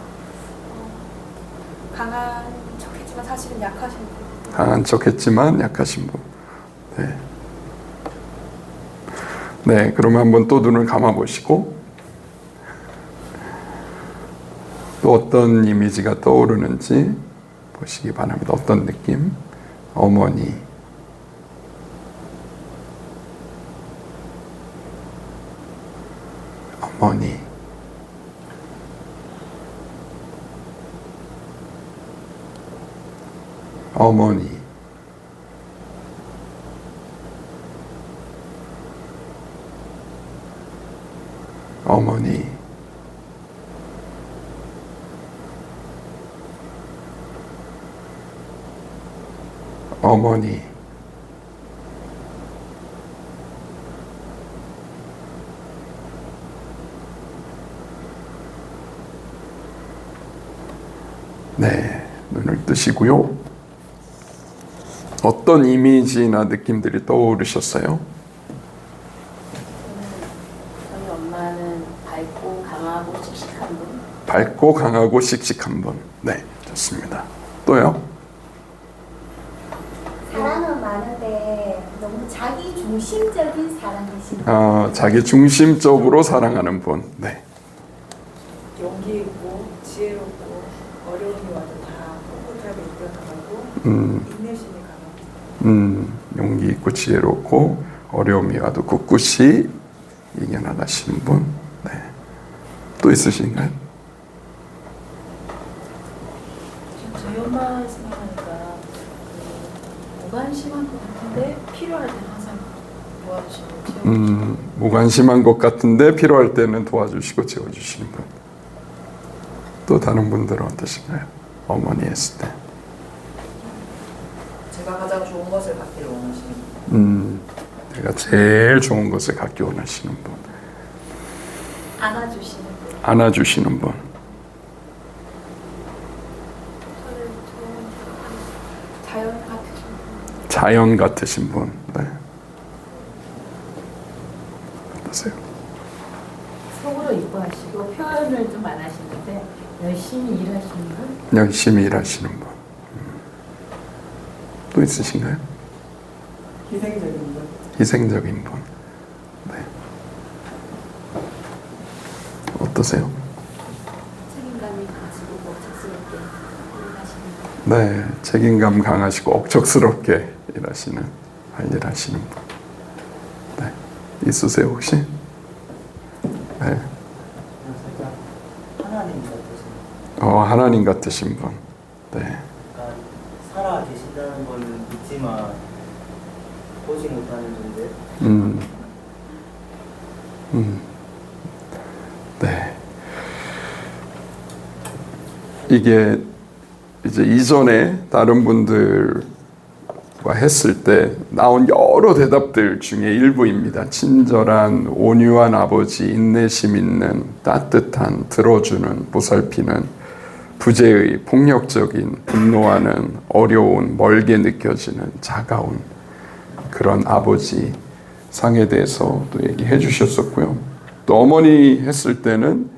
강한 척했지만 사실은 약하신 분. 강한 척했지만 약하신 분. 네. 네, 그러면 한번 또 눈을 감아 보시고 또 어떤 이미지가 떠오르는지 보시기 바랍니다. 어떤 느낌? 어머니, 어머니, 어머니, 어머니, 어머니, 네, 눈을 뜨시고요. 어떤 이미지나 느낌들이 떠오르셨어요? 저희 엄마는 밝고 강하고 씩씩한 분. 밝고 강하고 씩씩한 분. 네, 좋습니다. 또요? 사랑은 많은데 너무 자기 중심적인 사랑이신 자기 중심적으로 사랑하는 분. 네. 용기 있고 지혜롭고 어려움이 와도 다 꿋꿋하게 이겨나가고 인내심이 강하고 용기 있고 지혜롭고 어려움이 와도 꿋꿋이 이겨나가시는 분. 네. 또 있으신가요? 저희 엄마 생각하니까 무관심한 것 같은데 필요할 때는 항상 도와주시고 채워주시고 무관심한 것 같은데 필요할 때는 도와주시고 채워주시는 분. 또 다른 분들은 어떠신가요? 어머니 했을 때. 제가 가장 좋은 것을 갖기를 원하시는 분. 내가 제일 좋은 것을 갖기 원하시는 분. 안아주시는 분. 안아주시는 분. 자연 같으신 분. 자연 같으신 분. 네. 어떠세요? 속으로 이뻐하시고 표현을 좀 안 하시는데 열심히 일하시는 분? 열심히 일하시는 분. 또 있으신가요? 희생적인 분. 희생적인 분. 네. 어떠세요? 책임감이 가지고 억척스럽게 일하시는 분. 네, 책임감 강하시고 억척스럽게 일하시는 분. 네, 있으세요 혹시? 네, 살짝 하나님 같으신 하나님 같으신 분. 네, 그러니까 살아 계신다는 걸 믿지만 보지 못하는 존재. 네. 이게 이제 이전에 다른 분들과 했을 때 나온 여러 대답들 중에 일부입니다. 친절한, 온유한 아버지, 인내심 있는, 따뜻한, 들어주는, 보살피는, 부재의, 폭력적인, 분노하는, 어려운, 멀게 느껴지는, 차가운 그런 아버지 상에 대해서 또 얘기해 주셨었고요. 또 어머니 했을 때는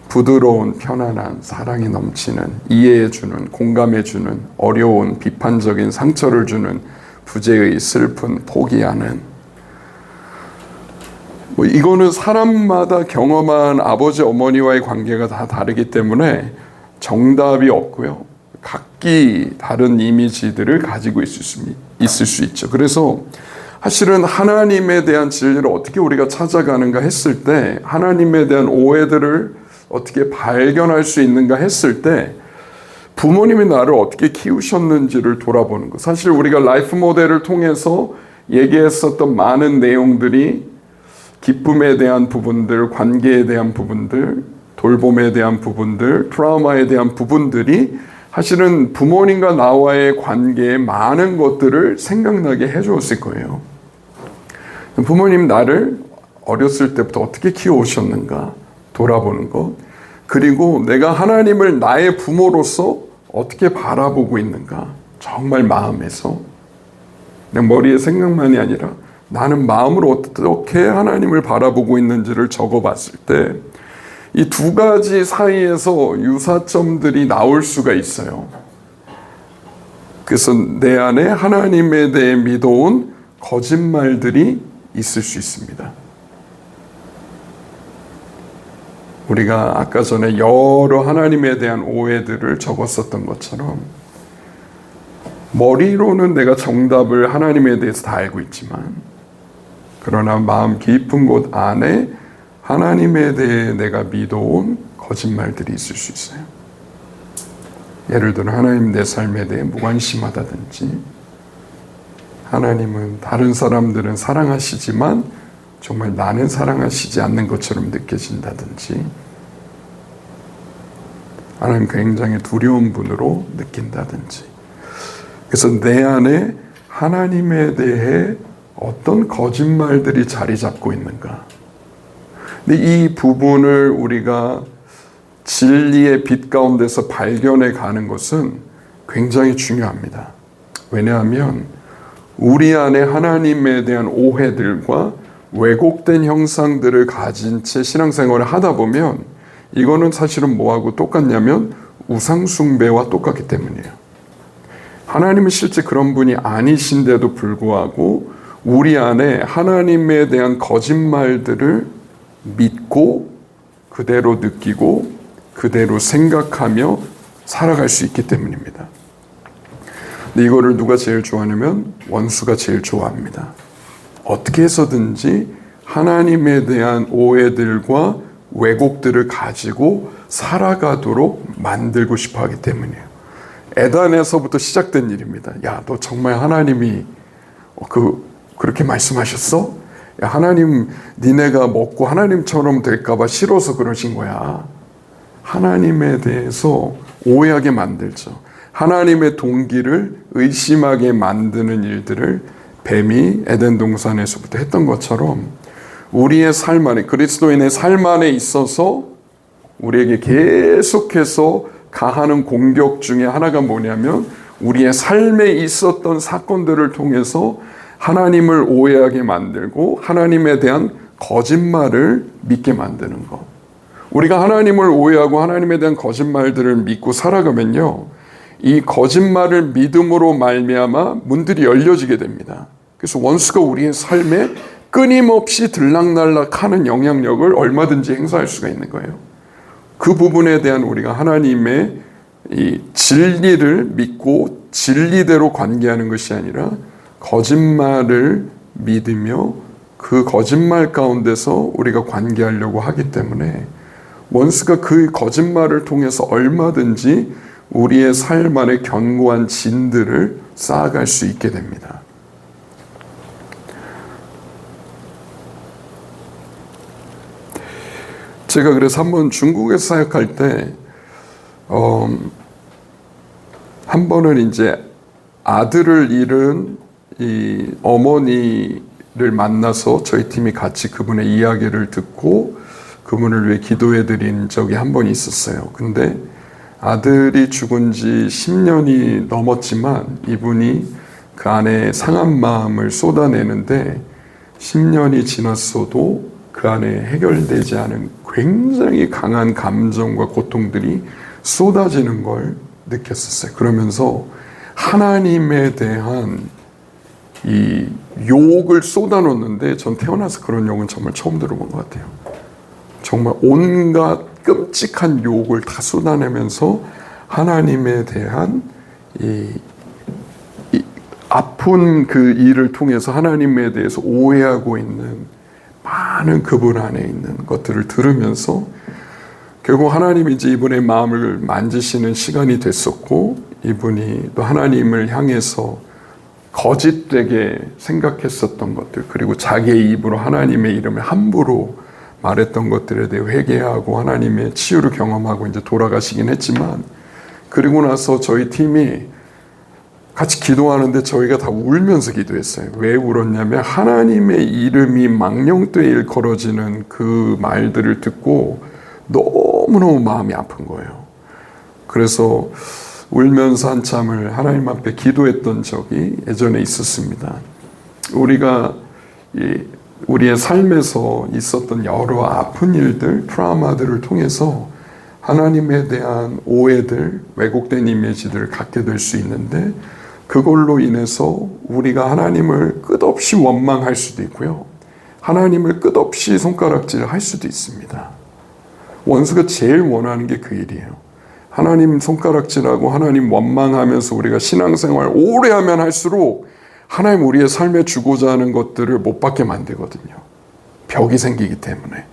부드러운, 편안한, 사랑이 넘치는, 이해해주는, 공감해주는, 어려운, 비판적인 상처를 주는, 부재의, 슬픈, 포기하는. 이거는 사람마다 경험한 아버지, 어머니와의 관계가 다 다르기 때문에 정답이 없고요. 각기 다른 이미지들을 가지고 있을 수 있죠. 그래서 사실은 하나님에 대한 진리를 어떻게 우리가 찾아가는가 했을 때, 하나님에 대한 오해들을 어떻게 발견할 수 있는가 했을 때, 부모님이 나를 어떻게 키우셨는지를 돌아보는 것. 사실 우리가 라이프 모델을 통해서 얘기했었던 많은 내용들이 기쁨에 대한 부분들, 관계에 대한 부분들, 돌봄에 대한 부분들, 트라우마에 대한 부분들이 사실은 부모님과 나와의 관계에 많은 것들을 생각나게 해주었을 거예요. 부모님 나를 어렸을 때부터 어떻게 키워오셨는가 돌아보는 것, 그리고 내가 하나님을 나의 부모로서 어떻게 바라보고 있는가, 정말 마음에서, 그냥 머리의 생각만이 아니라 나는 마음으로 어떻게 하나님을 바라보고 있는지를 적어봤을 때 이 두 가지 사이에서 유사점들이 나올 수가 있어요. 그래서 내 안에 하나님에 대해 믿어온 거짓말들이 있을 수 있습니다. 우리가 아까 전에 여러 하나님에 대한 오해들을 적었었던 것처럼 머리로는 내가 정답을 하나님에 대해서 다 알고 있지만 그러나 마음 깊은 곳 안에 하나님에 대해 내가 믿어온 거짓말들이 있을 수 있어요. 예를 들어 하나님 내 삶에 대해 무관심하다든지, 하나님은 다른 사람들은 사랑하시지만 정말 나는 사랑하시지 않는 것처럼 느껴진다든지, 하나님 굉장히 두려운 분으로 느낀다든지. 그래서 내 안에 하나님에 대해 어떤 거짓말들이 자리 잡고 있는가. 근데 이 부분을 우리가 진리의 빛 가운데서 발견해 가는 것은 굉장히 중요합니다. 왜냐하면 우리 안에 하나님에 대한 오해들과 왜곡된 형상들을 가진 채 신앙생활을 하다 보면 이거는 사실은 뭐하고 똑같냐면 우상숭배와 똑같기 때문이에요. 하나님은 실제 그런 분이 아니신데도 불구하고 우리 안에 하나님에 대한 거짓말들을 믿고 그대로 느끼고 그대로 생각하며 살아갈 수 있기 때문입니다. 근데 이거를 누가 제일 좋아하냐면 원수가 제일 좋아합니다. 어떻게 해서든지 하나님에 대한 오해들과 왜곡들을 가지고 살아가도록 만들고 싶어 하기 때문이에요. 에덴에서부터 시작된 일입니다. 야, 너 정말 하나님이 그렇게 말씀하셨어? 야, 하나님 니네가 먹고 하나님처럼 될까봐 싫어서 그러신 거야. 하나님에 대해서 오해하게 만들죠. 하나님의 동기를 의심하게 만드는 일들을 뱀이 에덴 동산에서부터 했던 것처럼 우리의 삶 안에, 그리스도인의 삶 안에 있어서 우리에게 계속해서 가하는 공격 중에 하나가 뭐냐면 우리의 삶에 있었던 사건들을 통해서 하나님을 오해하게 만들고 하나님에 대한 거짓말을 믿게 만드는 것. 우리가 하나님을 오해하고 하나님에 대한 거짓말들을 믿고 살아가면요, 이 거짓말을 믿음으로 말미암아 문들이 열려지게 됩니다. 그래서 원수가 우리의 삶에 끊임없이 들락날락하는 영향력을 얼마든지 행사할 수가 있는 거예요. 그 부분에 대한 우리가 하나님의 이 진리를 믿고 진리대로 관계하는 것이 아니라 거짓말을 믿으며 그 거짓말 가운데서 우리가 관계하려고 하기 때문에 원수가 그 거짓말을 통해서 얼마든지 우리의 삶 안에 견고한 진들을 쌓아갈 수 있게 됩니다. 제가 그래서 한번 중국에서 사역할 때 한 번은 이제 아들을 잃은 이 어머니를 만나서 저희 팀이 같이 그분의 이야기를 듣고 그분을 위해 기도해 드린 적이 한 번 있었어요. 근데 아들이 죽은 지 10년이 넘었지만 이분이 그 안에 상한 마음을 쏟아내는데 10년이 지났어도 그 안에 해결되지 않은 굉장히 강한 감정과 고통들이 쏟아지는 걸 느꼈었어요. 그러면서 하나님에 대한 이 욕을 쏟아놓는데 전 태어나서 그런 욕은 정말 처음 들어본 것 같아요. 정말 온갖 끔찍한 욕을 다 쏟아내면서 하나님에 대한 이 아픈 그 일을 통해서 하나님에 대해서 오해하고 있는 많은 그분 안에 있는 것들을 들으면서 결국 하나님이 이제 이분의 마음을 만지시는 시간이 됐었고 이분이 또 하나님을 향해서 거짓되게 생각했었던 것들 그리고 자기의 입으로 하나님의 이름을 함부로 말했던 것들에 대해 회개하고 하나님의 치유를 경험하고 이제 돌아가시긴 했지만 그리고 나서 저희 팀이 같이 기도하는데 저희가 다 울면서 기도했어요. 왜 울었냐면 하나님의 이름이 망령되이 일컬어지는 그 말들을 듣고 너무너무 마음이 아픈 거예요. 그래서 울면서 한참을 하나님 앞에 기도했던 적이 예전에 있었습니다. 우리가 우리의 삶에서 있었던 여러 아픈 일들, 트라우마들을 통해서 하나님에 대한 오해들, 왜곡된 이미지들을 갖게 될 수 있는데 그걸로 인해서 우리가 하나님을 끝없이 원망할 수도 있고요. 하나님을 끝없이 손가락질할 수도 있습니다. 원수가 제일 원하는 게 그 일이에요. 하나님 손가락질하고 하나님 원망하면서 우리가 신앙생활 오래 하면 할수록 하나님 우리의 삶에 주고자 하는 것들을 못 받게 만들거든요. 벽이 생기기 때문에.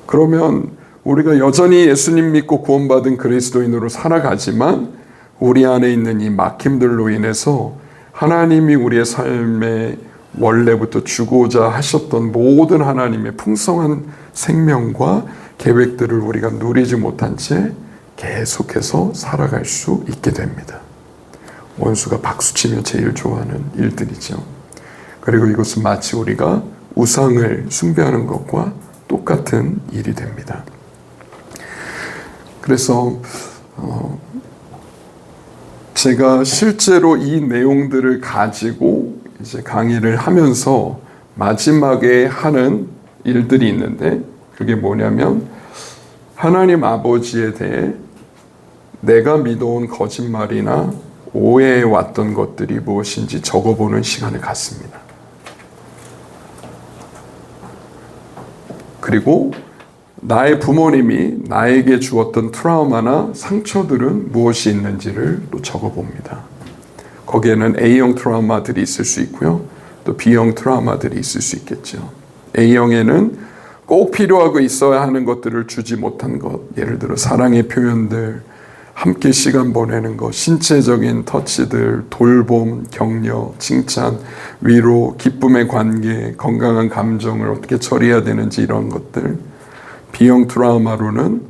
그러면 우리가 여전히 예수님 믿고 구원받은 그리스도인으로 살아가지만 우리 안에 있는 이 막힘들로 인해서 하나님이 우리의 삶에 원래부터 주고자 하셨던 모든 하나님의 풍성한 생명과 계획들을 우리가 누리지 못한 채 계속해서 살아갈 수 있게 됩니다. 원수가 박수치며 제일 좋아하는 일들이죠. 그리고 이것은 마치 우리가 우상을 숭배하는 것과 똑같은 일이 됩니다. 그래서 제가 실제로 이 내용들을 가지고 이제 강의를 하면서 마지막에 하는 일들이 있는데 그게 뭐냐면 하나님 아버지에 대해 내가 믿어온 거짓말이나 오해해 왔던 것들이 무엇인지 적어보는 시간을 갖습니다. 그리고 나의 부모님이 나에게 주었던 트라우마나 상처들은 무엇이 있는지를 또 적어봅니다. 거기에는 A형 트라우마들이 있을 수 있고요. 또 B형 트라우마들이 있을 수 있겠죠. A형에는 꼭 필요하고 있어야 하는 것들을 주지 못한 것, 예를 들어 사랑의 표현들, 함께 시간 보내는 것, 신체적인 터치들, 돌봄, 격려, 칭찬, 위로, 기쁨의 관계, 건강한 감정을 어떻게 처리해야 되는지 이런 것들. B형 트라우마로는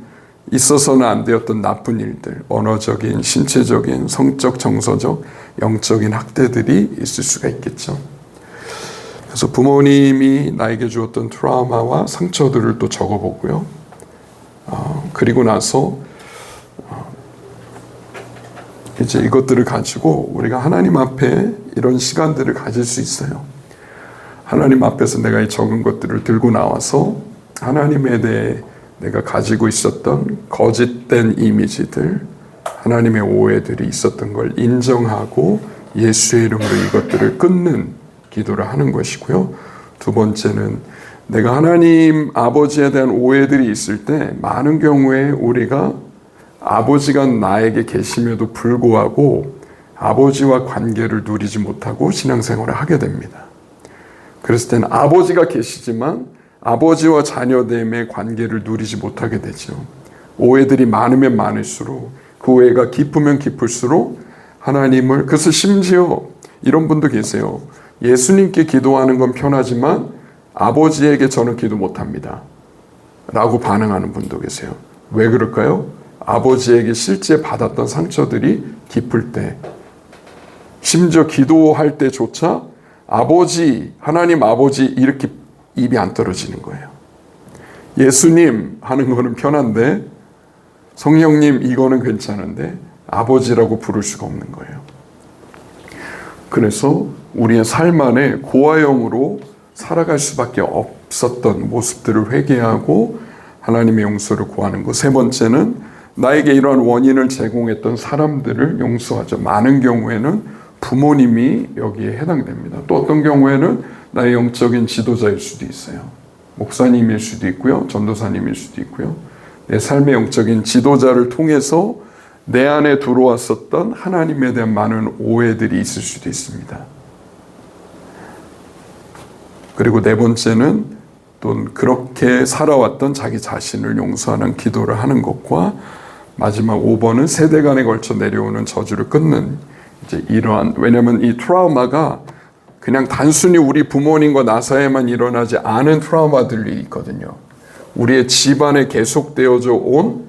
있어서는 안 되었던 나쁜 일들, 언어적인, 신체적인, 성적, 정서적, 영적인 학대들이 있을 수가 있겠죠. 그래서 부모님이 나에게 주었던 트라우마와 상처들을 또 적어보고요. 그리고 나서 이제 이것들을 가지고 우리가 하나님 앞에 이런 시간들을 가질 수 있어요. 하나님 앞에서 내가 이 적은 것들을 들고 나와서 하나님에 대해 내가 가지고 있었던 거짓된 이미지들, 하나님의 오해들이 있었던 걸 인정하고 예수의 이름으로 이것들을 끊는 기도를 하는 것이고요. 두 번째는 내가 하나님 아버지에 대한 오해들이 있을 때 많은 경우에 우리가 아버지가 나에게 계심에도 불구하고 아버지와 관계를 누리지 못하고 신앙생활을 하게 됩니다. 그랬을 때는 아버지가 계시지만 아버지와 자녀됨의 관계를 누리지 못하게 되죠. 오해들이 많으면 많을수록 그 오해가 깊으면 깊을수록 하나님을, 그래서 심지어 이런 분도 계세요. 예수님께 기도하는 건 편하지만 아버지에게 저는 기도 못합니다 라고 반응하는 분도 계세요. 왜 그럴까요? 아버지에게 실제 받았던 상처들이 깊을 때, 심지어 기도할 때조차 아버지, 하나님 아버지 이렇게 입이 안 떨어지는 거예요. 예수님 하는 거는 편한데 성령님 이거는 괜찮은데 아버지라고 부를 수가 없는 거예요. 그래서 우리의 삶 안에 고아형으로 살아갈 수밖에 없었던 모습들을 회개하고 하나님의 용서를 구하는 것. 세 번째는 나에게 이러한 원인을 제공했던 사람들을 용서하죠. 많은 경우에는 부모님이 여기에 해당됩니다. 또 어떤 경우에는 나의 영적인 지도자일 수도 있어요. 목사님일 수도 있고요. 전도사님일 수도 있고요. 내 삶의 영적인 지도자를 통해서 내 안에 들어왔었던 하나님에 대한 많은 오해들이 있을 수도 있습니다. 그리고 네 번째는 또 그렇게 살아왔던 자기 자신을 용서하는 기도를 하는 것과 마지막 5번은 세대 간에 걸쳐 내려오는 저주를 끊는 이제 이러한, 왜냐하면 이 트라우마가 그냥 단순히 우리 부모님과 나 사이에만 일어나지 않은 트라우마들이 있거든요. 우리의 집안에 계속되어져 온,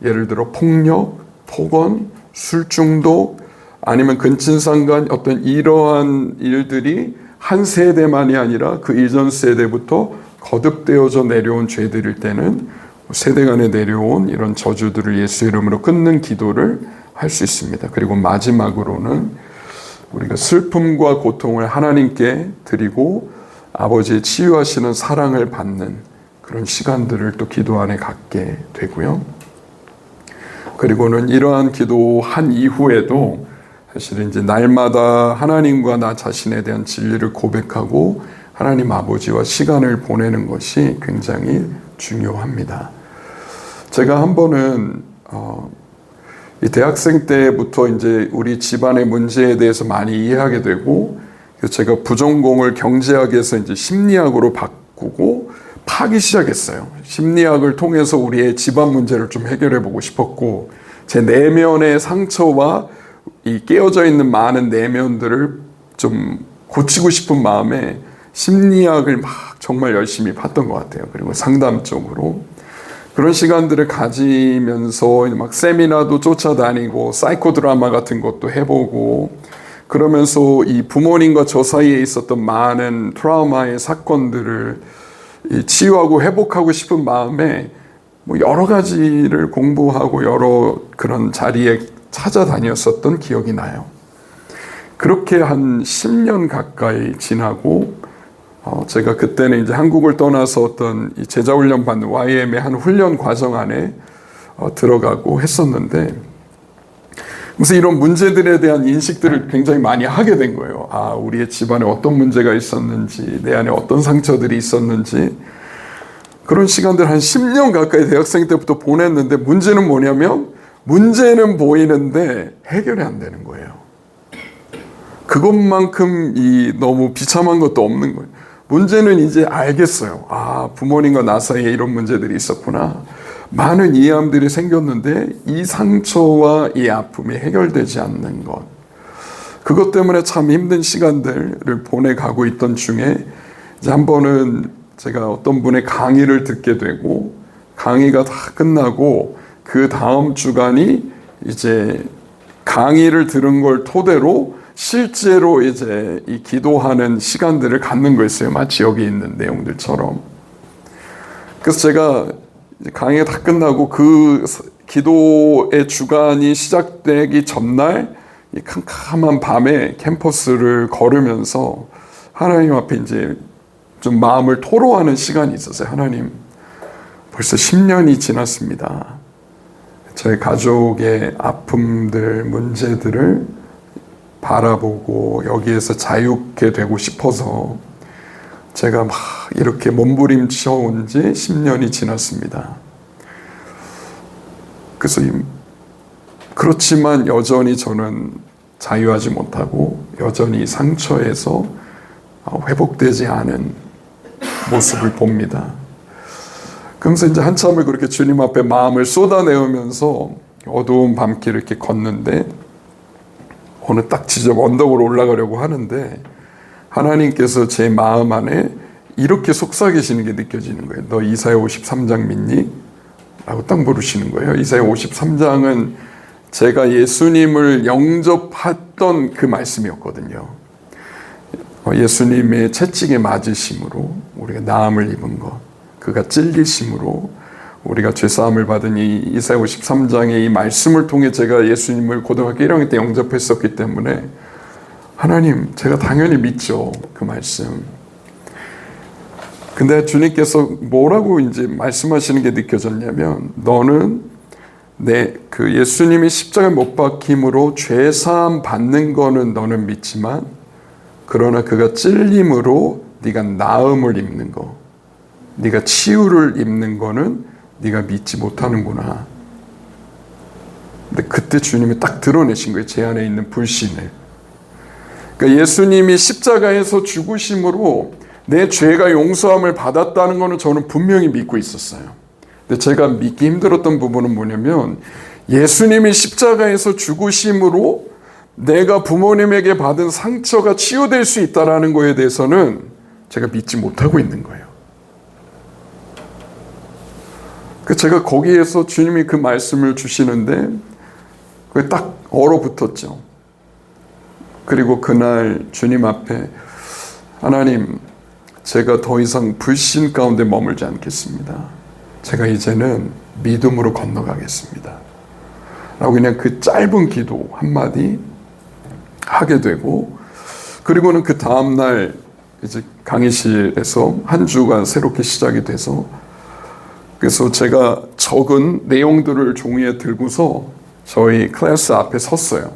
예를 들어 폭력, 폭언, 술중독, 아니면 근친상간, 어떤 이러한 일들이 한 세대만이 아니라 그 이전 세대부터 거듭되어져 내려온 죄들일 때는 세대 간에 내려온 이런 저주들을 예수의 이름으로 끊는 기도를 할 수 있습니다. 그리고 마지막으로는 우리가 슬픔과 고통을 하나님께 드리고 아버지의 치유하시는 사랑을 받는 그런 시간들을 또 기도 안에 갖게 되고요. 그리고는 이러한 기도한 이후에도 사실은 이제 날마다 하나님과 나 자신에 대한 진리를 고백하고 하나님 아버지와 시간을 보내는 것이 굉장히 중요합니다. 제가 한 번은 이 대학생 때부터 이제 우리 집안의 문제에 대해서 많이 이해하게 되고, 제가 부전공을 경제학에서 이제 심리학으로 바꾸고 파기 시작했어요. 심리학을 통해서 우리의 집안 문제를 좀 해결해 보고 싶었고, 제 내면의 상처와 이 깨어져 있는 많은 내면들을 좀 고치고 싶은 마음에 심리학을 막 정말 열심히 봤던 것 같아요. 그리고 상담적으로 그런 시간들을 가지면서 막 세미나도 쫓아다니고 사이코 드라마 같은 것도 해보고, 그러면서 이 부모님과 저 사이에 있었던 많은 트라우마의 사건들을 치유하고 회복하고 싶은 마음에 뭐 여러 가지를 공부하고 여러 그런 자리에 찾아다녔었던 기억이 나요. 그렇게 한 10년 가까이 지나고 제가 그때는 이제 한국을 떠나서 어떤 이 제자훈련 받는 YM의 한 훈련 과정 안에 들어가고 했었는데, 그래서 이런 문제들에 대한 인식들을 굉장히 많이 하게 된 거예요. 아, 우리의 집안에 어떤 문제가 있었는지, 내 안에 어떤 상처들이 있었는지. 그런 시간들 한 10년 가까이 대학생 때부터 보냈는데, 문제는 뭐냐면 문제는 보이는데 해결이 안 되는 거예요. 그것만큼 너무 비참한 것도 없는 거예요. 문제는 이제 알겠어요. 아, 부모님과 나 사이에 이런 문제들이 있었구나. 많은 이해함들이 생겼는데 이 상처와 이 아픔이 해결되지 않는 것. 그것 때문에 참 힘든 시간들을 보내가고 있던 중에 이제 한 번은 제가 어떤 분의 강의를 듣게 되고, 강의가 다 끝나고 그 다음 주간이 이제 강의를 들은 걸 토대로 실제로 이제 이 기도하는 시간들을 갖는 거였어요. 마치 여기 있는 내용들처럼. 그래서 제가 강의가 다 끝나고 그 기도의 주간이 시작되기 전날 이 캄캄한 밤에 캠퍼스를 걸으면서 하나님 앞에 이제 좀 마음을 토로하는 시간이 있었어요. 하나님, 벌써 10년이 지났습니다. 저희 가족의 아픔들, 문제들을 바라보고 여기에서 자유케 되고 싶어서 제가 막 이렇게 몸부림쳐 온 지 10년이 지났습니다. 그래서 그렇지만 여전히 저는 자유하지 못하고 여전히 상처에서 회복되지 않은 모습을 봅니다. 그러면서 이제 한참을 그렇게 주님 앞에 마음을 쏟아내으면서 어두운 밤길을 이렇게 걷는데, 어느 딱 지점 언덕으로 올라가려고 하는데 하나님께서 제 마음 안에 이렇게 속삭이시는 게 느껴지는 거예요. 너 이사야 53장 믿니? 라고 딱 물으시는 거예요. 이사야 53장은 제가 예수님을 영접했던 그 말씀이었거든요. 예수님의 채찍에 맞으심으로 우리가 나음을 입은 것, 그가 찔리심으로 우리가 죄사함을 받은 이 이사야 53장의 이 말씀을 통해 제가 예수님을 고등학교 1학년 때 영접했었기 때문에 하나님, 제가 당연히 믿죠. 그 말씀. 근데 주님께서 뭐라고 이제 말씀하시는 게 느껴졌냐면, 너는 그 예수님이 십자가에 못 박힘으로 죄사함 받는 거는 너는 믿지만, 그러나 그가 찔림으로 네가 나음을 입는 거, 네가 치유를 입는 거는 네가 믿지 못하는구나. 근데 그때 주님이 딱 드러내신 거예요. 제 안에 있는 불신을. 그러니까 예수님이 십자가에서 죽으심으로 내 죄가 용서함을 받았다는 것은 저는 분명히 믿고 있었어요. 근데 제가 믿기 힘들었던 부분은 뭐냐면, 예수님이 십자가에서 죽으심으로 내가 부모님에게 받은 상처가 치유될 수 있다는 거에 대해서는 제가 믿지 못하고 있는 거예요. 제가 거기에서 주님이 그 말씀을 주시는데 그게 딱 얼어붙었죠. 그리고 그날 주님 앞에, 하나님, 제가 더 이상 불신 가운데 머물지 않겠습니다. 제가 이제는 믿음으로 건너가겠습니다. 라고 그냥 그 짧은 기도 한마디 하게 되고, 그리고는 그 다음날 이제 강의실에서 한 주가 새롭게 시작이 돼서, 그래서 제가 적은 내용들을 종이에 들고서 저희 클래스 앞에 섰어요.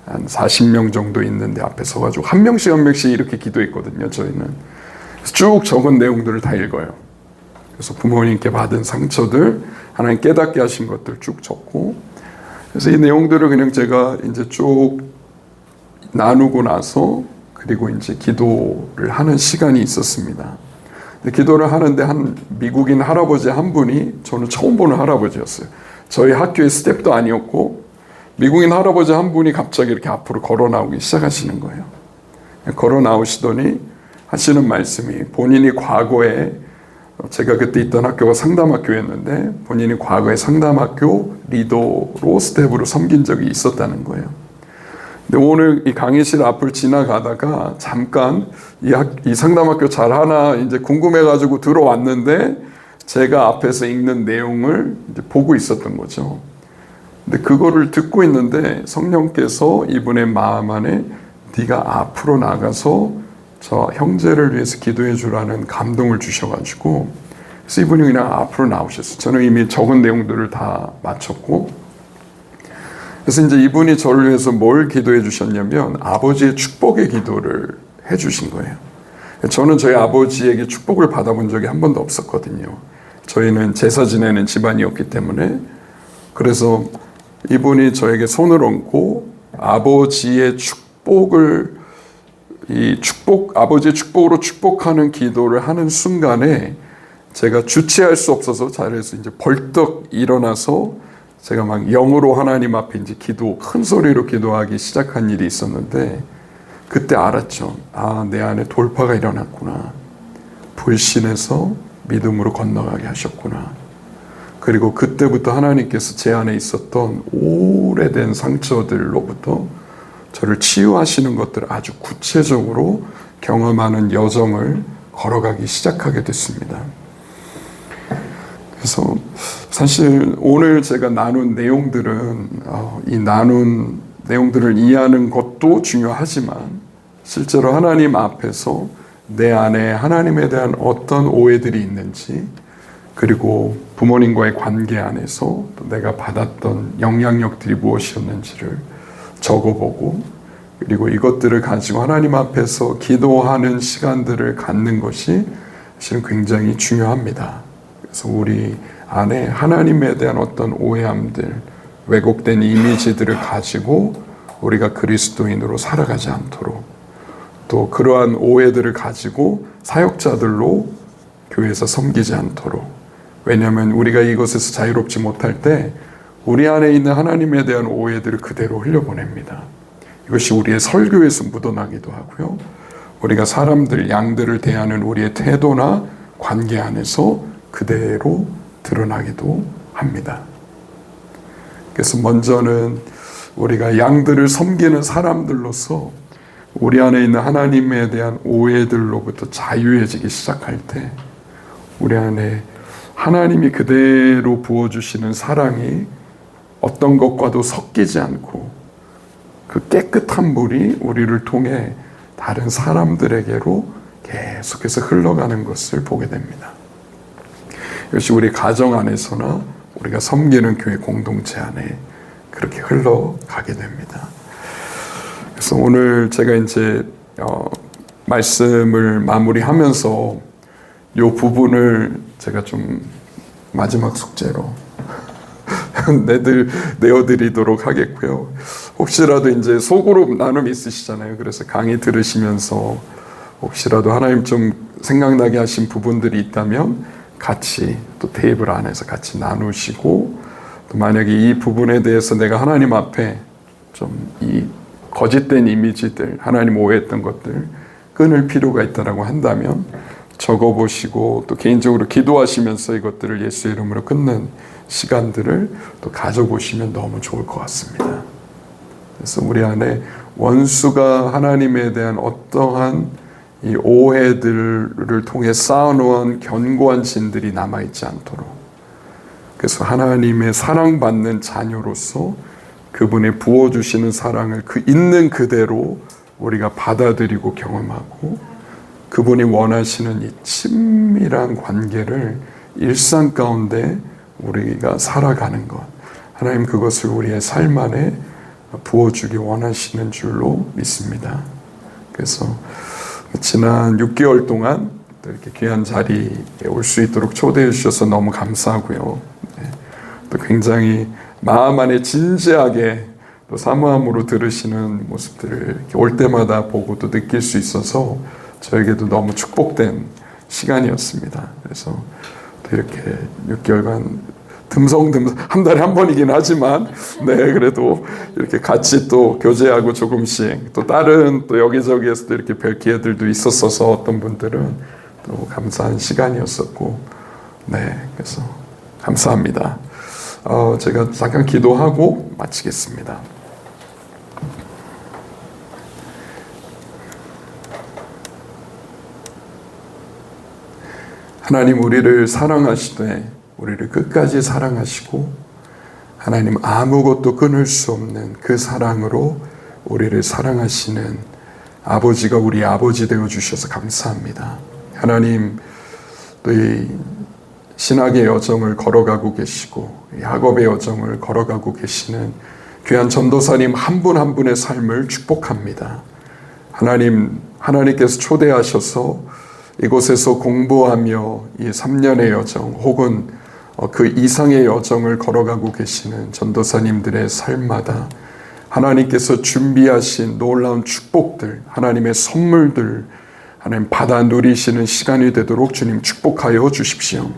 한 40명 정도 있는데 앞에 서가지고 한 명씩 한 명씩 이렇게 기도했거든요. 저희는 쭉 적은 내용들을 다 읽어요. 그래서 부모님께 받은 상처들, 하나님 깨닫게 하신 것들 쭉 적고, 그래서 이 내용들을 그냥 제가 이제 쭉 나누고 나서, 그리고 이제 기도를 하는 시간이 있었습니다. 기도를 하는데 한 미국인 할아버지 한 분이, 저는 처음 보는 할아버지였어요. 저희 학교의 스텝도 아니었고, 미국인 할아버지 한 분이 갑자기 이렇게 앞으로 걸어 나오기 시작하시는 거예요. 걸어 나오시더니 하시는 말씀이, 본인이 과거에, 제가 그때 있던 학교가 상담학교였는데 본인이 과거에 상담학교 리더로 스텝으로 섬긴 적이 있었다는 거예요. 근데 오늘 이 강의실 앞을 지나가다가 잠깐 이 상담학교 잘하나 이제 궁금해가지고 들어왔는데, 제가 앞에서 읽는 내용을 이제 보고 있었던 거죠. 근데 그거를 듣고 있는데 성령께서 이분의 마음 안에 네가 앞으로 나가서 저 형제를 위해서 기도해 주라는 감동을 주셔가지고, 그래서 이분이 그냥 앞으로 나오셨어요. 저는 이미 적은 내용들을 다 마쳤고, 그래서 이제 이분이 저를 위해서 뭘 기도해 주셨냐면 아버지의 축복의 기도를 해 주신 거예요. 저는 저희 아버지에게 축복을 받아본 적이 한 번도 없었거든요. 저희는 제사 지내는 집안이었기 때문에. 그래서 이분이 저에게 손을 얹고 아버지의 축복을 아버지의 축복으로 축복하는 기도를 하는 순간에 제가 주체할 수 없어서 자리에서 이제 벌떡 일어나서 제가 막 영으로 하나님 앞에 이제 큰 소리로 기도하기 시작한 일이 있었는데, 그때 알았죠. 아, 내 안에 돌파가 일어났구나. 불신에서 믿음으로 건너가게 하셨구나. 그리고 그때부터 하나님께서 제 안에 있었던 오래된 상처들로부터 저를 치유하시는 것들을 아주 구체적으로 경험하는 여정을 걸어가기 시작하게 됐습니다. 그래서 사실 오늘 제가 나눈 내용들은 이 나눈 내용들을 이해하는 것도 중요하지만 실제로 하나님 앞에서 내 안에 하나님에 대한 어떤 오해들이 있는지, 그리고 부모님과의 관계 안에서 또 내가 받았던 영향력들이 무엇이었는지를 적어보고, 그리고 이것들을 가지고 하나님 앞에서 기도하는 시간들을 갖는 것이 사실은 굉장히 중요합니다. 그래서 우리 안에 하나님에 대한 어떤 오해함들, 왜곡된 이미지들을 가지고 우리가 그리스도인으로 살아가지 않도록, 또 그러한 오해들을 가지고 사역자들로 교회에서 섬기지 않도록. 왜냐하면 우리가 이것에서 자유롭지 못할 때 우리 안에 있는 하나님에 대한 오해들을 그대로 흘려보냅니다. 이것이 우리의 설교에서 묻어나기도 하고요. 우리가 사람들, 양들을 대하는 우리의 태도나 관계 안에서 그대로 드러나기도 합니다. 그래서 먼저는 우리가 양들을 섬기는 사람들로서 우리 안에 있는 하나님에 대한 오해들로부터 자유해지기 시작할 때 우리 안에 하나님이 그대로 부어주시는 사랑이 어떤 것과도 섞이지 않고 그 깨끗한 물이 우리를 통해 다른 사람들에게로 계속해서 흘러가는 것을 보게 됩니다. 이것이 우리 가정 안에서나 우리가 섬기는 교회 공동체 안에 그렇게 흘러가게 됩니다. 그래서 오늘 제가 이제 말씀을 마무리하면서 이 부분을 제가 좀 마지막 숙제로 내어드리도록 하겠고요. 혹시라도 이제 속으로 나눔이 있으시잖아요. 그래서 강의 들으시면서 혹시라도 하나님 좀 생각나게 하신 부분들이 있다면 같이 또 테이블 안에서 같이 나누시고, 또 만약에 이 부분에 대해서 내가 하나님 앞에 좀 이 거짓된 이미지들, 하나님 오해했던 것들 끊을 필요가 있다라고 한다면 적어보시고, 또 개인적으로 기도하시면서 이것들을 예수의 이름으로 끊는 시간들을 또 가져보시면 너무 좋을 것 같습니다. 그래서 우리 안에 원수가 하나님에 대한 어떠한 이 오해들을 통해 쌓아놓은 견고한 진들이 남아있지 않도록, 그래서 하나님의 사랑받는 자녀로서 그분이 부어주시는 사랑을 그 있는 그대로 우리가 받아들이고 경험하고, 그분이 원하시는 이 친밀한 관계를 일상 가운데 우리가 살아가는 것, 하나님 그것을 우리의 삶 안에 부어주기 원하시는 줄로 믿습니다. 그래서 지난 6개월 동안 이렇게 귀한 자리에 올 수 있도록 초대해 주셔서 너무 감사하고요. 또 굉장히 마음 안에 진지하게 또 사모함으로 들으시는 모습들을 이렇게 올 때마다 보고 또 느낄 수 있어서 저에게도 너무 축복된 시간이었습니다. 그래서 또 이렇게 6개월간 듬성듬성, 한 달에 한 번이긴 하지만 그래도 이렇게 같이 또 교제하고 조금씩 또 다른 또 여기저기에서도 이렇게 뵐 기회들도 있었어서 어떤 분들은 또 감사한 시간이었었고, 그래서 감사합니다. 제가 잠깐 기도하고 마치겠습니다. 하나님, 우리를 사랑하시되 우리를 끝까지 사랑하시고, 하나님 아무것도 끊을 수 없는 그 사랑으로 우리를 사랑하시는 아버지가 우리 아버지 되어 주셔서 감사합니다. 하나님, 또 이 신학의 여정을 걸어가고 계시고 야곱의 여정을 걸어가고 계시는 귀한 전도사님 한 분 한 분의 삶을 축복합니다. 하나님께서 초대하셔서 이곳에서 공부하며 이 3년의 여정 혹은 그 이상의 여정을 걸어가고 계시는 전도사님들의 삶마다 하나님께서 준비하신 놀라운 축복들, 하나님의 선물들, 하나님 받아 누리시는 시간이 되도록 주님 축복하여 주십시오.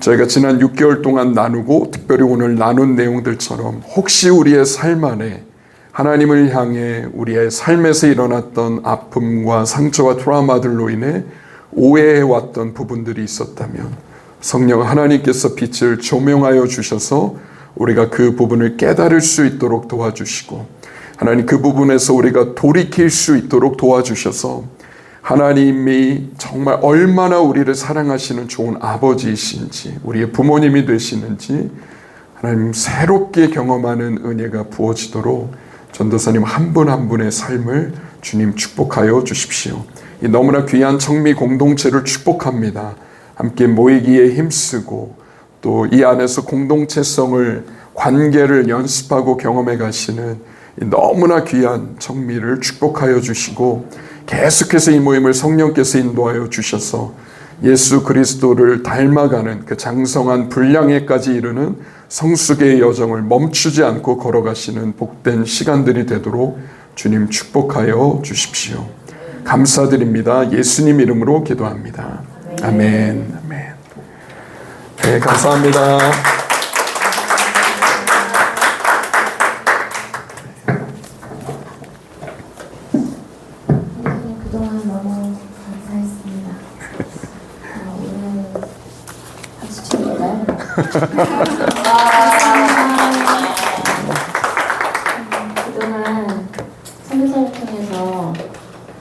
저희가 지난 6개월 동안 나누고 특별히 오늘 나눈 내용들처럼 혹시 우리의 삶 안에 하나님을 향해 우리의 삶에서 일어났던 아픔과 상처와 트라우마들로 인해 오해해왔던 부분들이 있었다면 성령 하나님께서 빛을 조명하여 주셔서 우리가 그 부분을 깨달을 수 있도록 도와주시고 하나님 그 부분에서 우리가 돌이킬 수 있도록 도와주셔서 하나님이 정말 얼마나 우리를 사랑하시는 좋은 아버지이신지 우리의 부모님이 되시는지 하나님 새롭게 경험하는 은혜가 부어지도록 전도사님 한 분 한 분의 삶을 주님 축복하여 주십시오. 이 너무나 귀한 청미 공동체를 축복합니다. 함께 모이기에 힘쓰고 또 이 안에서 공동체성을 관계를 연습하고 경험해 가시는 이 너무나 귀한 청미를 축복하여 주시고 계속해서 이 모임을 성령께서 인도하여 주셔서 예수 그리스도를 닮아가는 그 장성한 분량에까지 이르는 성숙의 여정을 멈추지 않고 걸어가시는 복된 시간들이 되도록 주님 축복하여 주십시오. 감사드립니다. 예수님 이름으로 기도합니다. 아멘. 아멘. 네, 감사합니다. 선생님 그동안 너무 감사했습니다. 오늘 박수 치실까요? 감사합니다.